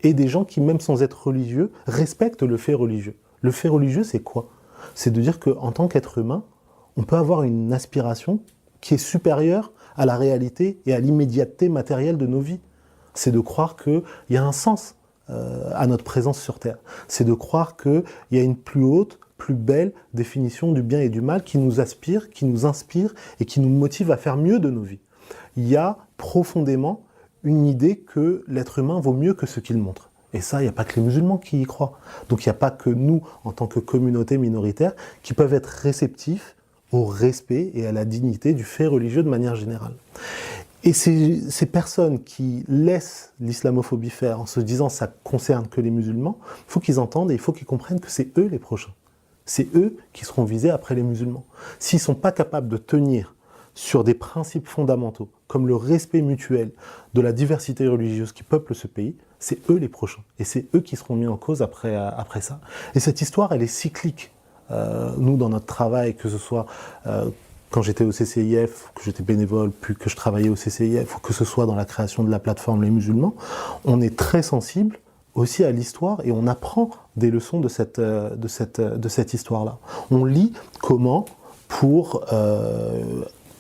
et des gens qui, même sans être religieux, respectent le fait religieux. Le fait religieux, c'est quoi? C'est de dire qu'en tant qu'être humain, on peut avoir une aspiration qui est supérieure à la réalité et à l'immédiateté matérielle de nos vies. C'est de croire qu'il y a un sens à notre présence sur Terre. C'est de croire qu'il y a une plus haute, plus belle définition du bien et du mal qui nous aspire, qui nous inspire et qui nous motive à faire mieux de nos vies. Il y a profondément une idée que l'être humain vaut mieux que ce qu'il montre. Et ça, il n'y a pas que les musulmans qui y croient. Donc il n'y a pas que nous, en tant que communauté minoritaire, qui peuvent être réceptifs au respect et à la dignité du fait religieux de manière générale. Et ces personnes qui laissent l'islamophobie faire en se disant ça concerne que les musulmans, il faut qu'ils entendent et il faut qu'ils comprennent que c'est eux les prochains. C'est eux qui seront visés après les musulmans. S'ils ne sont pas capables de tenir sur des principes fondamentaux, comme le respect mutuel de la diversité religieuse qui peuple ce pays, c'est eux les prochains. Et c'est eux qui seront mis en cause après ça. Et cette histoire, elle est cyclique. Nous, dans notre travail, que ce soit quand j'étais au CCIF, que j'étais bénévole, puis que je travaillais au CCIF, ou que ce soit dans la création de la plateforme Les Musulmans, on est très sensible aussi à l'histoire et on apprend des leçons de cette histoire-là. On lit comment, pour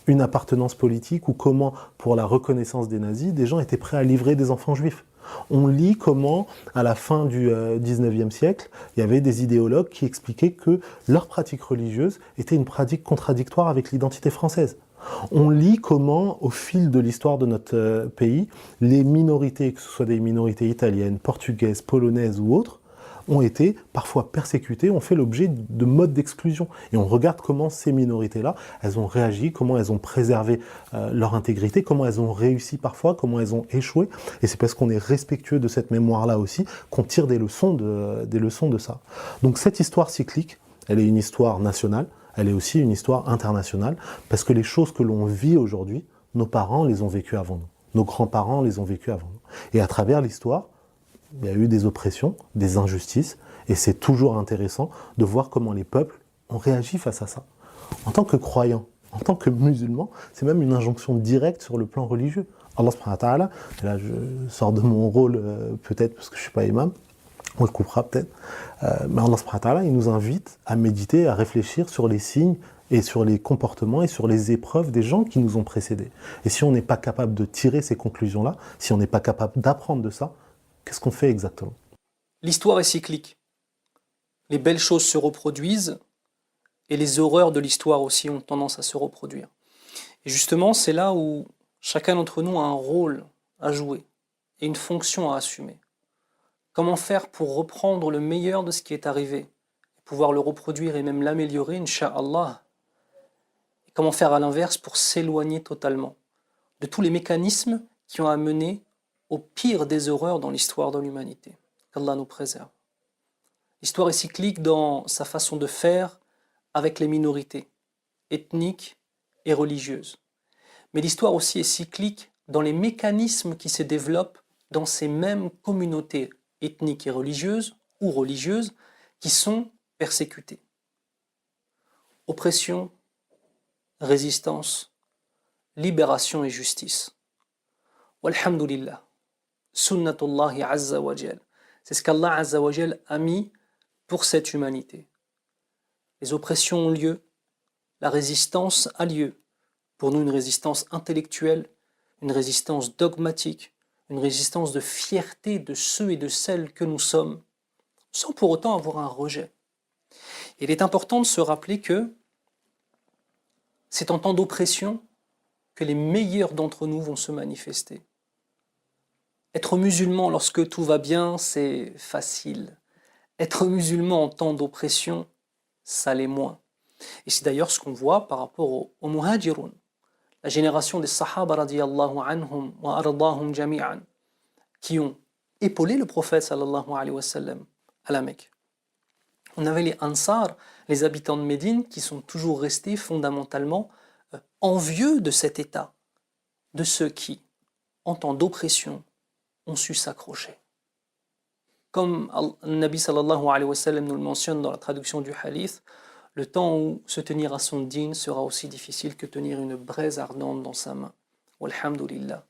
une appartenance politique ou comment, pour la reconnaissance des nazis, des gens étaient prêts à livrer des enfants juifs. On lit comment, à la fin du 19e siècle, il y avait des idéologues qui expliquaient que leur pratique religieuse était une pratique contradictoire avec l'identité française. On lit comment, au fil de l'histoire de notre pays, les minorités, que ce soit des minorités italiennes, portugaises, polonaises ou autres, ont été parfois persécutées, ont fait l'objet de modes d'exclusion. Et on regarde comment ces minorités-là, elles ont réagi, comment elles ont préservé leur intégrité, comment elles ont réussi parfois, comment elles ont échoué. Et c'est parce qu'on est respectueux de cette mémoire-là aussi qu'on tire des leçons de ça. Donc cette histoire cyclique, elle est une histoire nationale, elle est aussi une histoire internationale, parce que les choses que l'on vit aujourd'hui, nos parents les ont vécues avant nous. Nos grands-parents les ont vécues avant nous. Et à travers l'histoire, il y a eu des oppressions, des injustices, et c'est toujours intéressant de voir comment les peuples ont réagi face à ça. En tant que croyants, en tant que musulmans, c'est même une injonction directe sur le plan religieux. Allah subhanahu wa ta'ala, et là je sors de mon rôle peut-être parce que je ne suis pas imam, on le coupera peut-être, mais Allah subhanahu wa ta'ala, il nous invite à méditer, à réfléchir sur les signes et sur les comportements et sur les épreuves des gens qui nous ont précédés. Et si on n'est pas capable de tirer ces conclusions-là, si on n'est pas capable d'apprendre de ça, qu'est-ce qu'on fait exactement? L'histoire est cyclique. Les belles choses se reproduisent et les horreurs de l'histoire aussi ont tendance à se reproduire. Et justement, c'est là où chacun d'entre nous a un rôle à jouer et une fonction à assumer. Comment faire pour reprendre le meilleur de ce qui est arrivé, pouvoir le reproduire et même l'améliorer, incha'Allah. Et comment faire à l'inverse pour s'éloigner totalement de tous les mécanismes qui ont amené au pire des horreurs dans l'histoire de l'humanité. Qu'Allah nous préserve. L'histoire est cyclique dans sa façon de faire avec les minorités ethniques et religieuses. Mais l'histoire aussi est cyclique dans les mécanismes qui se développent dans ces mêmes communautés ethniques et religieuses ou religieuses qui sont persécutées. Oppression, résistance, libération et justice. Walhamdulillah, sunnatullahi azza wa jal. C'est ce qu'Allah azza wa jal a mis pour cette humanité. Les oppressions ont lieu, la résistance a lieu. Pour nous, une résistance intellectuelle, une résistance dogmatique, une résistance de fierté de ceux et de celles que nous sommes, sans pour autant avoir un rejet. Il est important de se rappeler que c'est en temps d'oppression que les meilleurs d'entre nous vont se manifester. Être musulman lorsque tout va bien, c'est facile. Être musulman en temps d'oppression, ça l'est moins. Et c'est d'ailleurs ce qu'on voit par rapport aux muhajirun, la génération des sahaba radiyallahu anhum wa ardahum jami'an, qui ont épaulé le prophète sallallahu alayhi wa sallam à la Mecque. On avait les Ansar, les habitants de Médine, qui sont toujours restés fondamentalement envieux de cet état, de ceux qui, en temps d'oppression, ont su s'accrocher. Comme le Nabi sallallahu alayhi wa sallam nous le mentionne dans la traduction du hadith, le temps où se tenir à son dîn sera aussi difficile que tenir une braise ardente dans sa main. Walhamdulillah.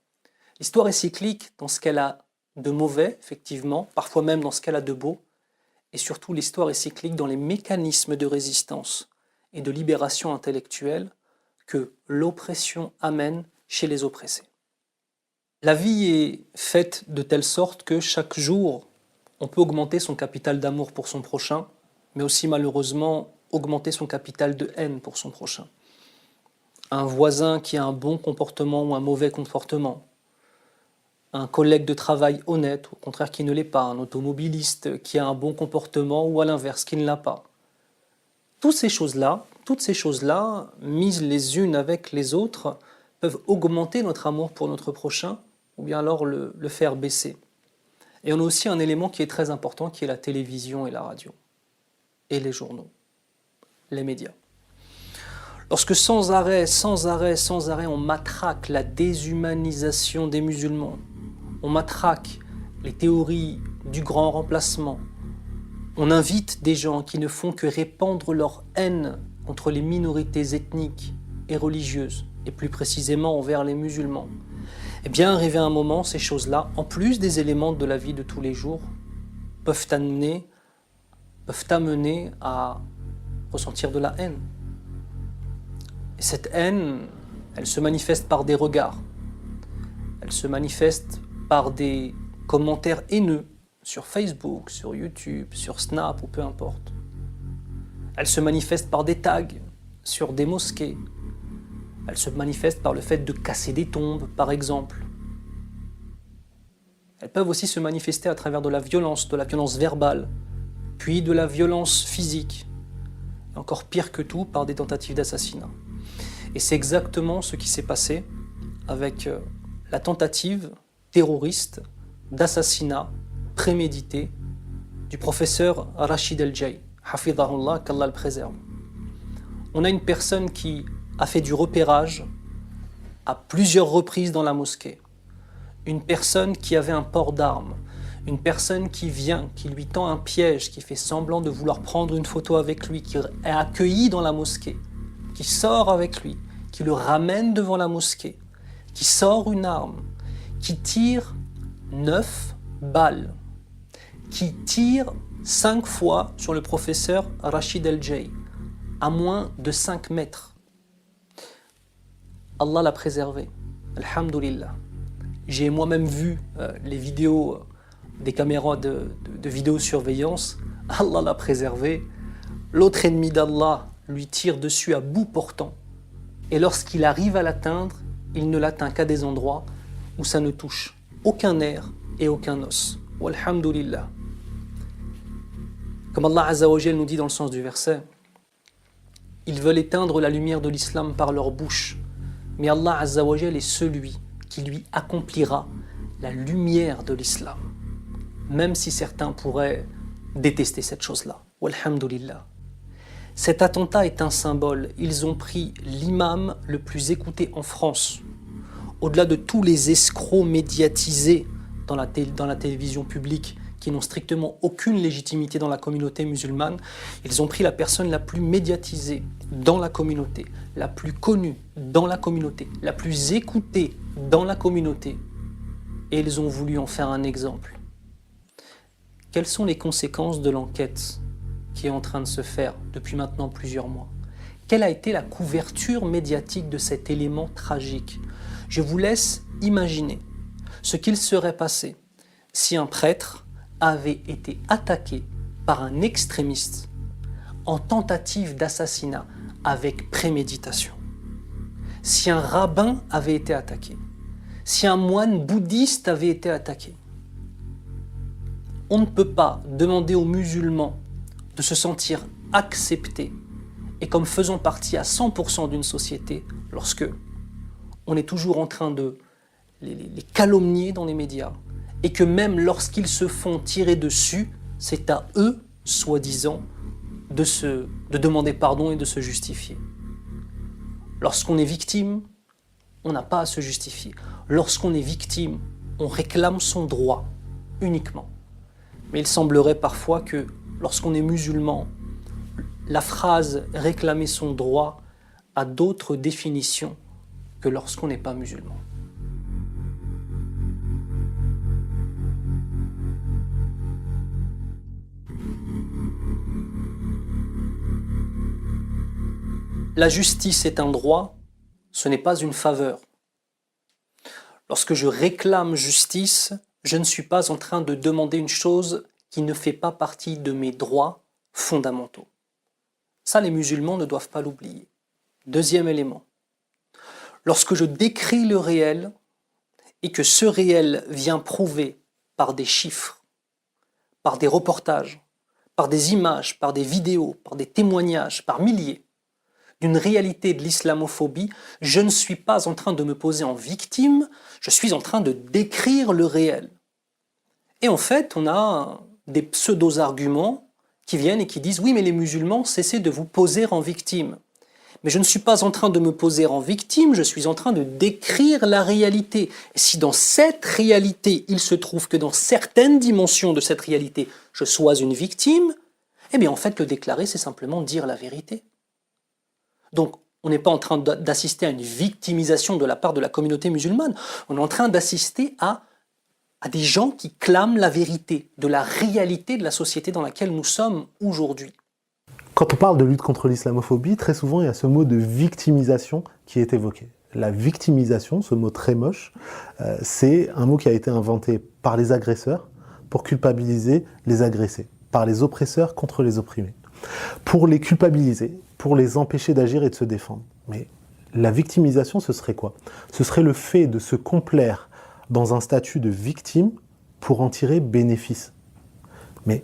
L'histoire est cyclique dans ce qu'elle a de mauvais, effectivement, parfois même dans ce qu'elle a de beau, et surtout l'histoire est cyclique dans les mécanismes de résistance et de libération intellectuelle que l'oppression amène chez les oppressés. La vie est faite de telle sorte que chaque jour, on peut augmenter son capital d'amour pour son prochain, mais aussi malheureusement augmenter son capital de haine pour son prochain. Un voisin qui a un bon comportement ou un mauvais comportement, un collègue de travail honnête, au contraire qui ne l'est pas, un automobiliste qui a un bon comportement ou à l'inverse qui ne l'a pas. Toutes ces choses-là, mises les unes avec les autres, peuvent augmenter notre amour pour notre prochain ou bien alors le faire baisser. Et on a aussi un élément qui est très important, qui est la télévision et la radio, et les journaux, les médias. Lorsque sans arrêt, on matraque la déshumanisation des musulmans, on matraque les théories du grand remplacement, on invite des gens qui ne font que répandre leur haine contre les minorités ethniques et religieuses, et plus précisément envers les musulmans. Eh bien, arrivé à un moment, ces choses-là, en plus des éléments de la vie de tous les jours, peuvent amener à ressentir de la haine. Et cette haine, elle se manifeste par des regards, elle se manifeste par des commentaires haineux sur Facebook, sur YouTube, sur Snap ou peu importe. Elle se manifeste par des tags sur des mosquées. Elle se manifeste par le fait de casser des tombes, par exemple. Elles peuvent aussi se manifester à travers de la violence verbale, puis de la violence physique, et encore pire que tout, par des tentatives d'assassinat. Et c'est exactement ce qui s'est passé avec la tentative terroriste d'assassinat prémédité du professeur Rachid El-Jay, hafidhahullah, qu'Allah le préserve. On a une personne qui a fait du repérage à plusieurs reprises dans la mosquée. Une personne qui avait un port d'armes, une personne qui vient, qui lui tend un piège, qui fait semblant de vouloir prendre une photo avec lui, qui est accueilli dans la mosquée, qui sort avec lui, qui le ramène devant la mosquée, qui sort une arme, qui tire 9 balles, qui tire 5 fois sur le professeur Rachid El-Jay, à moins de 5 mètres. Allah l'a préservé, alhamdulillah. J'ai moi-même vu les vidéos des caméras de vidéosurveillance. Allah l'a préservé. L'autre ennemi d'Allah lui tire dessus à bout portant. Et lorsqu'il arrive à l'atteindre, il ne l'atteint qu'à des endroits où ça ne touche aucun nerf et aucun os. Walhamdulillah. Comme Allah Azza wa Jal nous dit dans le sens du verset, ils veulent éteindre la lumière de l'islam par leur bouche, mais Allah Azza wa Jal est celui qui lui accomplira la lumière de l'islam, même si certains pourraient détester cette chose-là. Walhamdulillah. Cet attentat est un symbole. Ils ont pris l'imam le plus écouté en France, au-delà de tous les escrocs médiatisés dans la télévision publique qui n'ont strictement aucune légitimité dans la communauté musulmane. Ils ont pris la personne la plus médiatisée dans la communauté, la plus connue dans la communauté, la plus écoutée dans la communauté, et ils ont voulu en faire un exemple. Quelles sont les conséquences de l'enquête qui est en train de se faire depuis maintenant plusieurs mois? Quelle a été la couverture médiatique de cet élément tragique? Je vous laisse imaginer ce qu'il serait passé si un prêtre avait été attaqué par un extrémiste en tentative d'assassinat avec préméditation. Si un rabbin avait été attaqué, si un moine bouddhiste avait été attaqué. On ne peut pas demander aux musulmans de se sentir acceptés et comme faisant partie à 100% d'une société lorsque on est toujours en train de les calomnier dans les médias et que même lorsqu'ils se font tirer dessus, c'est à eux, soi-disant, de demander pardon et de se justifier. Lorsqu'on est victime, on n'a pas à se justifier. Lorsqu'on est victime, on réclame son droit uniquement. Mais il semblerait parfois que lorsqu'on est musulman, la phrase « réclamer son droit » a d'autres définitions que lorsqu'on n'est pas musulman. La justice est un droit, ce n'est pas une faveur. Lorsque je réclame justice, je ne suis pas en train de demander une chose qui ne fait pas partie de mes droits fondamentaux. Ça, les musulmans ne doivent pas l'oublier. Deuxième élément. Lorsque je décris le réel et que ce réel vient prouver par des chiffres, par des reportages, par des images, par des vidéos, par des témoignages, par milliers, d'une réalité de l'islamophobie, je ne suis pas en train de me poser en victime, je suis en train de décrire le réel. Et en fait, on a des pseudo-arguments qui viennent et qui disent « Oui, mais les musulmans, cessez de vous poser en victime. » Mais je ne suis pas en train de me poser en victime, je suis en train de décrire la réalité. Et si dans cette réalité, il se trouve que dans certaines dimensions de cette réalité, je sois une victime, eh bien en fait, le déclarer, c'est simplement dire la vérité. Donc, on n'est pas en train d'assister à une victimisation de la part de la communauté musulmane, on est en train d'assister à des gens qui clament la vérité de la réalité de la société dans laquelle nous sommes aujourd'hui. Quand on parle de lutte contre l'islamophobie, très souvent il y a ce mot de victimisation qui est évoqué. La victimisation, ce mot très moche, c'est un mot qui a été inventé par les agresseurs pour culpabiliser les agressés, par les oppresseurs contre les opprimés, pour les culpabiliser, pour les empêcher d'agir et de se défendre. Mais la victimisation, ce serait quoi? Ce serait le fait de se complaire dans un statut de victime pour en tirer bénéfice. Mais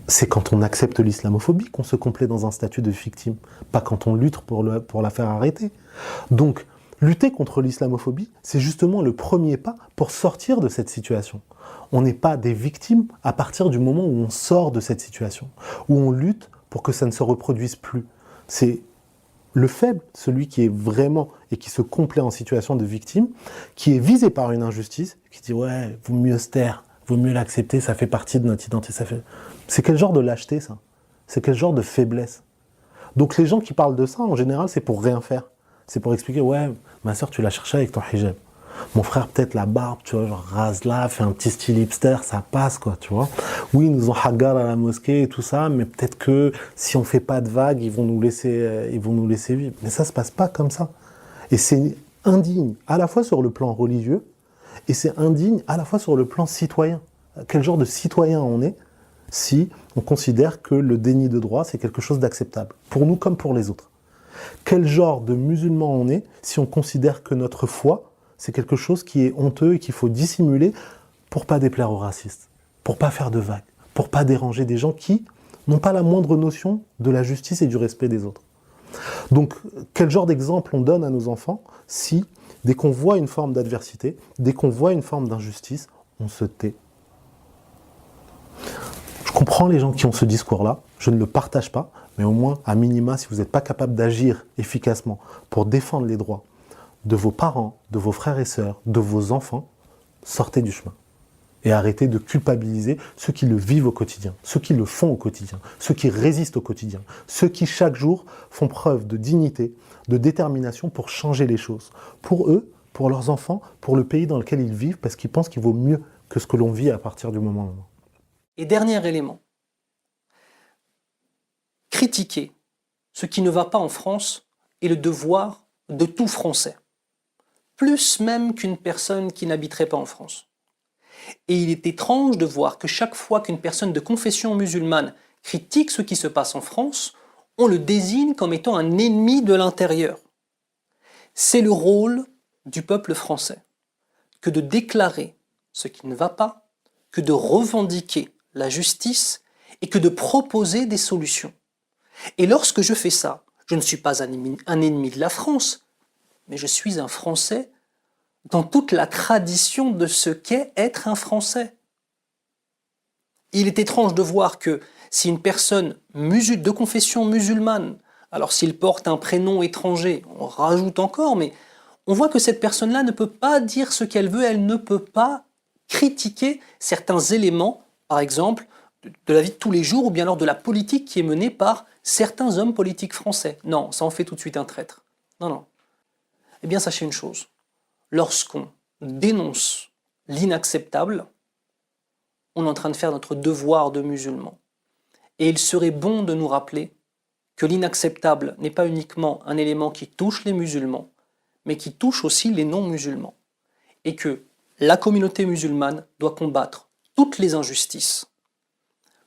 c'est quand on accepte l'islamophobie qu'on se complaît dans un statut de victime, pas quand on lutte pour la faire arrêter. Donc, lutter contre l'islamophobie, c'est justement le premier pas pour sortir de cette situation. On n'est pas des victimes à partir du moment où on sort de cette situation, où on lutte pour que ça ne se reproduise plus. C'est le faible, celui qui est vraiment et qui se complaît en situation de victime, qui est visé par une injustice, qui dit « ouais, vaut mieux se taire, vaut mieux l'accepter, ça fait partie de notre identité. » C'est quel genre de lâcheté, ça? C'est quel genre de faiblesse? Donc les gens qui parlent de ça, en général, c'est pour rien faire. C'est pour expliquer « ouais, ma soeur, tu l'as cherché avec ton hijab. Mon frère, peut-être la barbe, tu vois, genre rase-la, fait un petit style hipster, ça passe, quoi, tu vois. Oui, ils nous ont hagar à la mosquée et tout ça, mais peut-être que si on fait pas de vagues, ils vont nous laisser vivre. » Mais ça se passe pas comme ça. Et c'est indigne, à la fois sur le plan religieux, et c'est indigne à la fois sur le plan citoyen. Quel genre de citoyen on est si on considère que le déni de droit, c'est quelque chose d'acceptable, pour nous comme pour les autres? Quel genre de musulman on est si on considère que notre foi, c'est quelque chose qui est honteux et qu'il faut dissimuler pour pas déplaire aux racistes, pour pas faire de vagues, pour pas déranger des gens qui n'ont pas la moindre notion de la justice et du respect des autres. Donc, quel genre d'exemple on donne à nos enfants si, dès qu'on voit une forme d'adversité, dès qu'on voit une forme d'injustice, on se tait? Je comprends les gens qui ont ce discours-là, je ne le partage pas, mais au moins, à minima, si vous n'êtes pas capable d'agir efficacement pour défendre les droits de vos parents, de vos frères et sœurs, de vos enfants, sortez du chemin. Et arrêtez de culpabiliser ceux qui le vivent au quotidien, ceux qui le font au quotidien, ceux qui résistent au quotidien, ceux qui chaque jour font preuve de dignité, de détermination pour changer les choses. Pour eux, pour leurs enfants, pour le pays dans lequel ils vivent, parce qu'ils pensent qu'il vaut mieux que ce que l'on vit à partir du moment où. Et dernier élément, critiquer ce qui ne va pas en France est le devoir de tout Français, plus même qu'une personne qui n'habiterait pas en France. Et il est étrange de voir que chaque fois qu'une personne de confession musulmane critique ce qui se passe en France, on le désigne comme étant un ennemi de l'intérieur. C'est le rôle du peuple français que de déclarer ce qui ne va pas, que de revendiquer la justice et que de proposer des solutions. Et lorsque je fais ça, je ne suis pas un ennemi de la France, mais je suis un Français dans toute la tradition de ce qu'est être un Français. Il est étrange de voir que si une personne de confession musulmane, alors s'il porte un prénom étranger, on rajoute encore, mais on voit que cette personne-là ne peut pas dire ce qu'elle veut, elle ne peut pas critiquer certains éléments, par exemple, de la vie de tous les jours ou bien alors de la politique qui est menée par certains hommes politiques français. Non, ça en fait tout de suite un traître. Non, non. Eh bien, sachez une chose. Lorsqu'on dénonce l'inacceptable, on est en train de faire notre devoir de musulman. Et il serait bon de nous rappeler que l'inacceptable n'est pas uniquement un élément qui touche les musulmans, mais qui touche aussi les non-musulmans. Et que la communauté musulmane doit combattre toutes les injustices,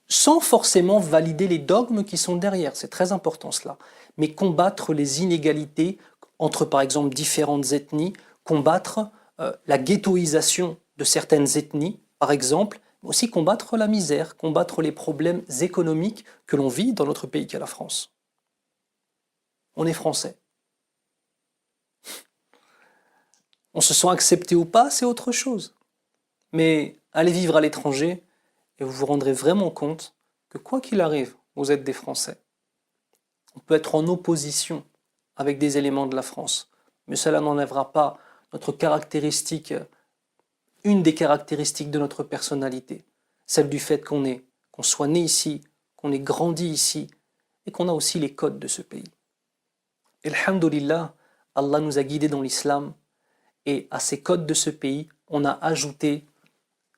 sans forcément valider les dogmes qui sont derrière, c'est très important cela, mais combattre les inégalités entre par exemple différentes ethnies, combattre la ghettoisation de certaines ethnies, par exemple, mais aussi combattre la misère, combattre les problèmes économiques que l'on vit dans notre pays qu'est la France. On est français. On se sent accepté ou pas, c'est autre chose. Mais allez vivre à l'étranger et vous vous rendrez vraiment compte que quoi qu'il arrive, vous êtes des Français. On peut être en opposition avec des éléments de la France, mais cela n'enlèvera pas notre caractéristique, une des caractéristiques de notre personnalité, celle du fait qu'on soit né ici, qu'on ait grandi ici, et qu'on a aussi les codes de ce pays. Et alhamdoulilah, Allah nous a guidés dans l'islam, et à ces codes de ce pays, on a ajouté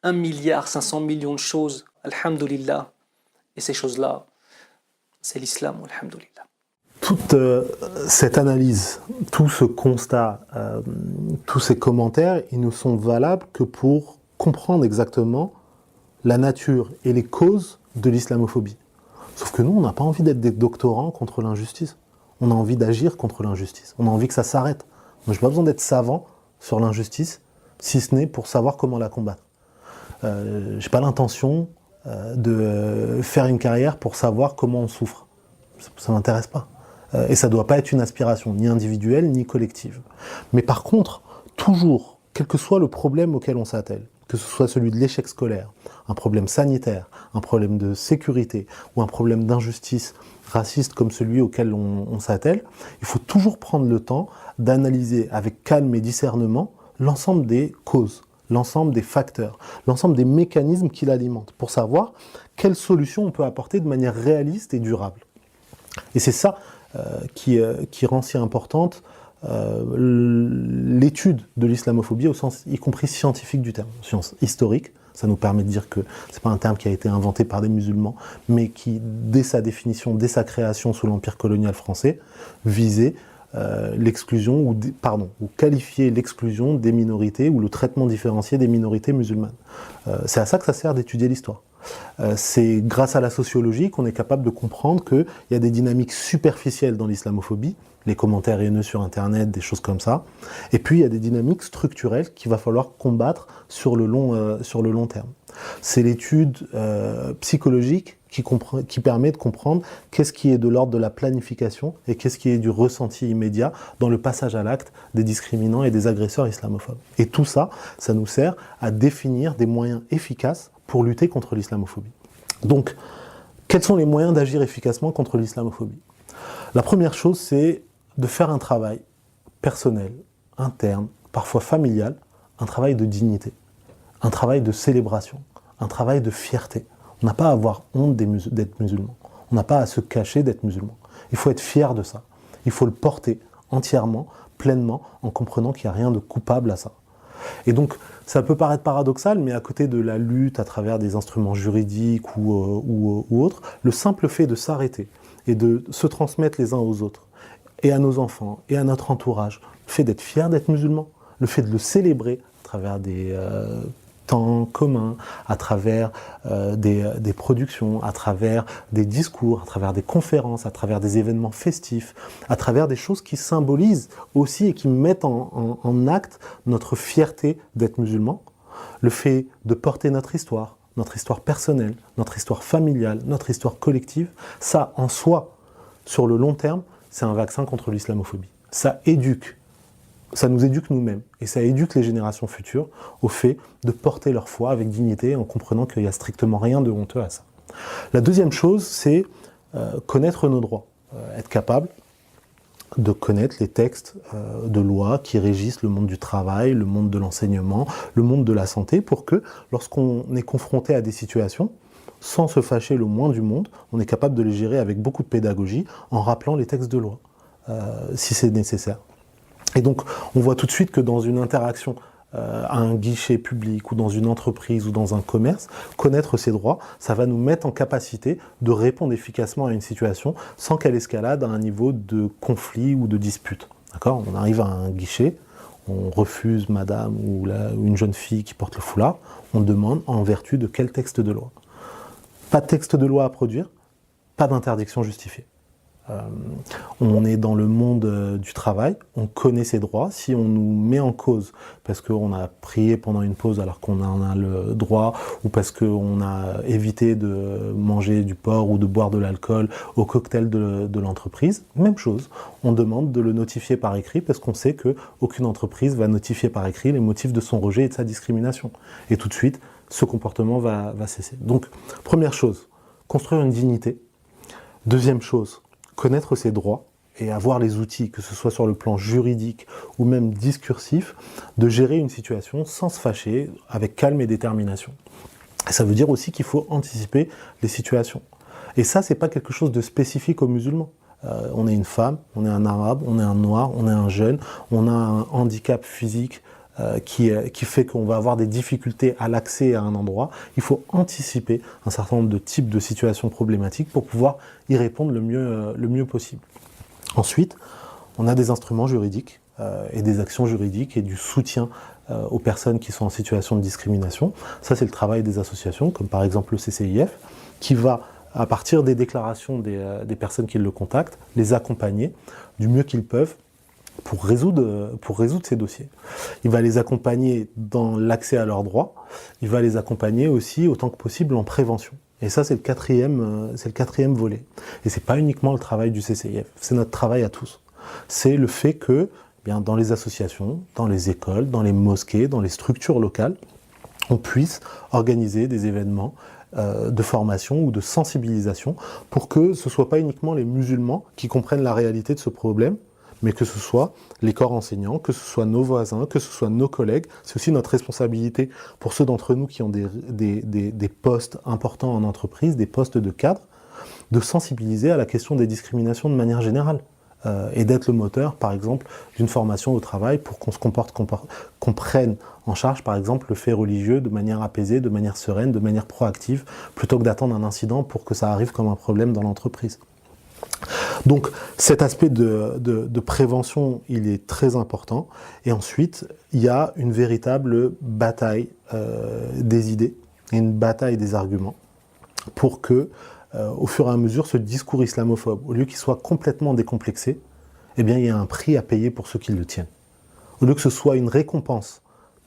1,5 milliard de choses, alhamdoulilah, et ces choses-là, c'est l'islam, alhamdoulilah. Toute cette analyse, tout ce constat, tous ces commentaires, ils ne sont valables que pour comprendre exactement la nature et les causes de l'islamophobie. Sauf que nous, on n'a pas envie d'être des doctorants contre l'injustice. On a envie d'agir contre l'injustice. On a envie que ça s'arrête. Moi, je n'ai pas besoin d'être savant sur l'injustice, si ce n'est pour savoir comment la combattre. Je n'ai pas l'intention de faire une carrière pour savoir comment on souffre. Ça ne m'intéresse pas. Et ça ne doit pas être une aspiration, ni individuelle, ni collective. Mais par contre, toujours, quel que soit le problème auquel on s'attelle, que ce soit celui de l'échec scolaire, un problème sanitaire, un problème de sécurité, ou un problème d'injustice raciste comme celui auquel on s'attelle, il faut toujours prendre le temps d'analyser avec calme et discernement l'ensemble des causes, l'ensemble des facteurs, l'ensemble des mécanismes qui l'alimentent, pour savoir quelles solutions on peut apporter de manière réaliste et durable. Et c'est ça qui rend si importante l'étude de l'islamophobie au sens y compris scientifique du terme, science historique. Ça nous permet de dire que c'est pas un terme qui a été inventé par des musulmans, mais qui, dès sa définition, dès sa création sous l'empire colonial français, visait l'exclusion ou qualifier l'exclusion des minorités ou le traitement différencié des minorités musulmanes. C'est à ça que ça sert d'étudier l'histoire. C'est grâce à la sociologie qu'on est capable de comprendre qu'il y a des dynamiques superficielles dans l'islamophobie, les commentaires haineux sur Internet, des choses comme ça, et puis il y a des dynamiques structurelles qu'il va falloir combattre sur le long terme. C'est l'étude psychologique qui permet de comprendre qu'est-ce qui est de l'ordre de la planification et qu'est-ce qui est du ressenti immédiat dans le passage à l'acte des discriminants et des agresseurs islamophobes. Et tout ça, ça nous sert à définir des moyens efficaces pour lutter contre l'islamophobie. Donc, quels sont les moyens d'agir efficacement contre l'islamophobie? La première chose, c'est de faire un travail personnel, interne, parfois familial, un travail de dignité, un travail de célébration, un travail de fierté. On n'a pas à avoir honte d'être musulman. On n'a pas à se cacher d'être musulman. Il faut être fier de ça. Il faut le porter entièrement, pleinement, en comprenant qu'il n'y a rien de coupable à ça. Et donc, ça peut paraître paradoxal, mais à côté de la lutte à travers des instruments juridiques ou autres, le simple fait de s'arrêter et de se transmettre les uns aux autres, et à nos enfants, et à notre entourage, le fait d'être fier d'être musulman, le fait de le célébrer à travers des temps communs, à travers des productions, à travers des discours, à travers des conférences, à travers des événements festifs, à travers des choses qui symbolisent aussi et qui mettent en acte notre fierté d'être musulman, le fait de porter notre histoire personnelle, notre histoire familiale, notre histoire collective, ça en soi, sur le long terme, c'est un vaccin contre l'islamophobie. Ça nous éduque nous-mêmes, et ça éduque les générations futures au fait de porter leur foi avec dignité en comprenant qu'il n'y a strictement rien de honteux à ça. La deuxième chose, c'est connaître nos droits, être capable de connaître les textes de loi qui régissent le monde du travail, le monde de l'enseignement, le monde de la santé, pour que lorsqu'on est confronté à des situations, sans se fâcher le moins du monde, on est capable de les gérer avec beaucoup de pédagogie en rappelant les textes de loi, si c'est nécessaire. Et donc, on voit tout de suite que dans une interaction à un guichet public ou dans une entreprise ou dans un commerce, connaître ses droits, ça va nous mettre en capacité de répondre efficacement à une situation sans qu'elle escalade à un niveau de conflit ou de dispute. D'accord ? On arrive à un guichet, on refuse madame ou une jeune fille qui porte le foulard, on demande en vertu de quel texte de loi. Pas de texte de loi à produire, pas d'interdiction justifiée. On est dans le monde du travail, on connaît ses droits. Si on nous met en cause parce qu'on a prié pendant une pause alors qu'on en a le droit, ou parce qu'on a évité de manger du porc ou de boire de l'alcool au cocktail de l'entreprise, même chose. On demande de le notifier par écrit parce qu'on sait qu'aucune entreprise va notifier par écrit les motifs de son rejet et de sa discrimination. Et tout de suite, ce comportement va cesser. Donc, première chose, construire une dignité. Deuxième chose, connaître ses droits et avoir les outils, que ce soit sur le plan juridique ou même discursif, de gérer une situation sans se fâcher, avec calme et détermination. Et ça veut dire aussi qu'il faut anticiper les situations. Et ça, c'est pas quelque chose de spécifique aux musulmans. On est une femme, on est un arabe, on est un noir, on est un jeune, on a un handicap physique qui fait qu'on va avoir des difficultés à l'accès à un endroit. Il faut anticiper un certain nombre de types de situations problématiques pour pouvoir y répondre le mieux possible. Ensuite, on a des instruments juridiques et des actions juridiques et du soutien aux personnes qui sont en situation de discrimination. Ça, c'est le travail des associations, comme par exemple le CCIF, qui va, à partir des déclarations des personnes qui le contactent, les accompagner du mieux qu'ils peuvent pour résoudre ces dossiers. Il va les accompagner dans l'accès à leurs droits, il va les accompagner aussi autant que possible en prévention. Et ça, c'est le quatrième volet. Et c'est pas uniquement le travail du CCIF, c'est notre travail à tous. C'est le fait que, bien, dans les associations, dans les écoles, dans les mosquées, dans les structures locales, on puisse organiser des événements de formation ou de sensibilisation pour que ce soit pas uniquement les musulmans qui comprennent la réalité de ce problème, mais que ce soit les corps enseignants, que ce soit nos voisins, que ce soit nos collègues. C'est aussi notre responsabilité pour ceux d'entre nous qui ont des postes importants en entreprise, des postes de cadre, de sensibiliser à la question des discriminations de manière générale. Et d'être le moteur, par exemple, d'une formation au travail pour qu'on prenne en charge, par exemple, le fait religieux de manière apaisée, de manière sereine, de manière proactive, plutôt que d'attendre un incident pour que ça arrive comme un problème dans l'entreprise. Donc cet aspect de prévention, il est très important. Et ensuite, il y a une véritable bataille des idées et une bataille des arguments pour que, au fur et à mesure, ce discours islamophobe, au lieu qu'il soit complètement décomplexé, eh bien, il y a un prix à payer pour ceux qui le tiennent. Au lieu que ce soit une récompense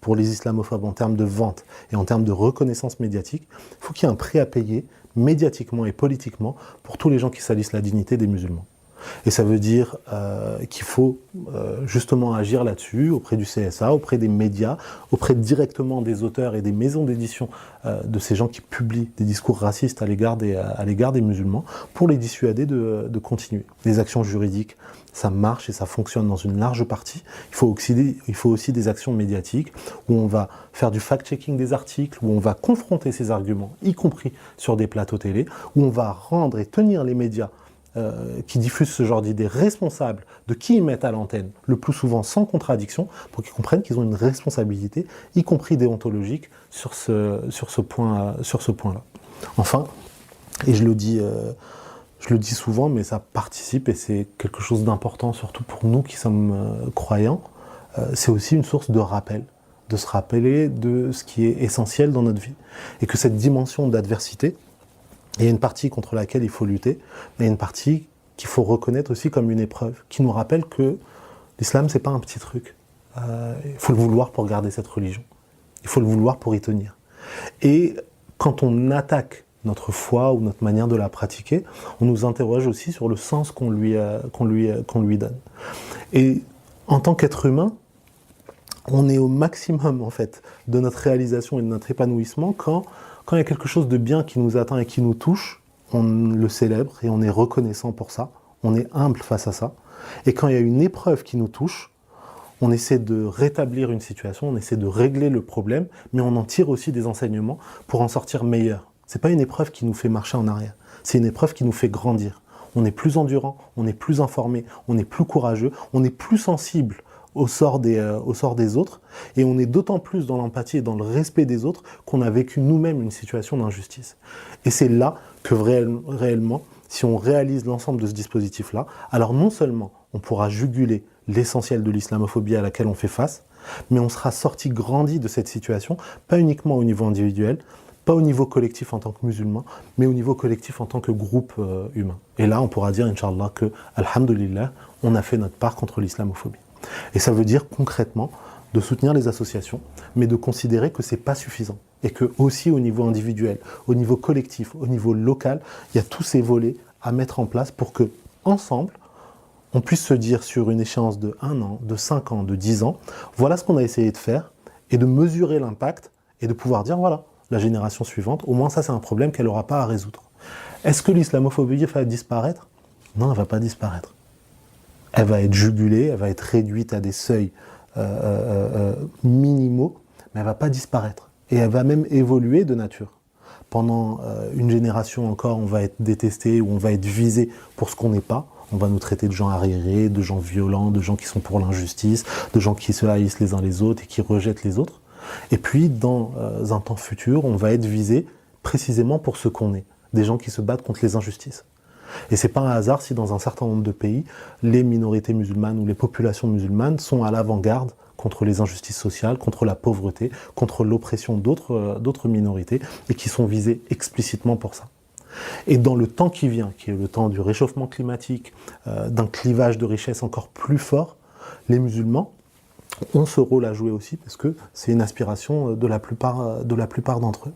pour les islamophobes en termes de vente et en termes de reconnaissance médiatique, il faut qu'il y ait un prix à payer médiatiquement et politiquement pour tous les gens qui salissent la dignité des musulmans. Et ça veut dire qu'il faut justement agir là-dessus, auprès du CSA, auprès des médias, auprès directement des auteurs et des maisons d'édition de ces gens qui publient des discours racistes à l'égard des musulmans, pour les dissuader de continuer. Les actions juridiques, ça marche et ça fonctionne dans une large partie. Il faut aussi des actions médiatiques où on va faire du fact-checking des articles, où on va confronter ces arguments, y compris sur des plateaux télé, où on va rendre et tenir les médias qui diffusent ce genre d'idées responsables de qui ils mettent à l'antenne, le plus souvent sans contradiction, pour qu'ils comprennent qu'ils ont une responsabilité, y compris déontologique, sur ce point-là. Enfin, et je le dis souvent, mais ça participe et c'est quelque chose d'important, surtout pour nous qui sommes croyants, c'est aussi une source de rappel, de se rappeler de ce qui est essentiel dans notre vie. Et que cette dimension d'adversité, il y a une partie contre laquelle il faut lutter, mais il y a une partie qu'il faut reconnaître aussi comme une épreuve, qui nous rappelle que l'islam, c'est pas un petit truc. Il faut le vouloir pour garder cette religion. Il faut le vouloir pour y tenir. Et quand on attaque notre foi ou notre manière de la pratiquer, on nous interroge aussi sur le sens qu'on lui donne. Et en tant qu'être humain, on est au maximum en fait de notre réalisation et de notre épanouissement quand il y a quelque chose de bien qui nous atteint et qui nous touche, on le célèbre et on est reconnaissant pour ça, on est humble face à ça. Et quand il y a une épreuve qui nous touche, on essaie de rétablir une situation, on essaie de régler le problème, mais on en tire aussi des enseignements pour en sortir meilleur. C'est pas une épreuve qui nous fait marcher en arrière, c'est une épreuve qui nous fait grandir. On est plus endurant, on est plus informé, on est plus courageux, on est plus sensible au sort des autres, et on est d'autant plus dans l'empathie et dans le respect des autres qu'on a vécu nous-mêmes une situation d'injustice. Et c'est là que réellement, si on réalise l'ensemble de ce dispositif-là, alors non seulement on pourra juguler l'essentiel de l'islamophobie à laquelle on fait face, mais on sera sorti grandi de cette situation, pas uniquement au niveau individuel, pas au niveau collectif en tant que musulman, mais au niveau collectif en tant que groupe humain. Et là, on pourra dire, Inch'Allah, que, alhamdulillah, on a fait notre part contre l'islamophobie. Et ça veut dire concrètement de soutenir les associations, mais de considérer que c'est pas suffisant. Et que aussi au niveau individuel, au niveau collectif, au niveau local, il y a tous ces volets à mettre en place pour que, ensemble, on puisse se dire sur une échéance de 1 an, de 5 ans, de 10 ans, voilà ce qu'on a essayé de faire, et de mesurer l'impact, et de pouvoir dire, voilà, la génération suivante, au moins ça c'est un problème qu'elle n'aura pas à résoudre. Est-ce que l'islamophobie va disparaître ? Non, elle ne va pas disparaître. Elle va être jugulée, elle va être réduite à des seuils minimaux, mais elle ne va pas disparaître. Et elle va même évoluer de nature. Pendant une génération encore, on va être détesté ou on va être visé pour ce qu'on n'est pas. On va nous traiter de gens arriérés, de gens violents, de gens qui sont pour l'injustice, de gens qui se haïssent les uns les autres et qui rejettent les autres. Et puis, dans un temps futur, on va être visé précisément pour ce qu'on est. Des gens qui se battent contre les injustices. Et c'est pas un hasard si dans un certain nombre de pays, les minorités musulmanes ou les populations musulmanes sont à l'avant-garde contre les injustices sociales, contre la pauvreté, contre l'oppression d'autres minorités, et qui sont visées explicitement pour ça. Et dans le temps qui vient, qui est le temps du réchauffement climatique, d'un clivage de richesse encore plus fort, les musulmans ont ce rôle à jouer aussi, parce que c'est une aspiration de la plupart d'entre eux.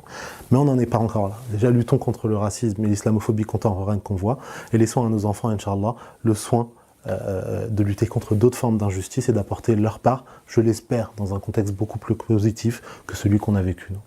Mais on n'en est pas encore là. Déjà, luttons contre le racisme et l'islamophobie contemporaine qu'on voit, et laissons à nos enfants, Inch'Allah, le soin de lutter contre d'autres formes d'injustice et d'apporter leur part, je l'espère, dans un contexte beaucoup plus positif que celui qu'on a vécu nous.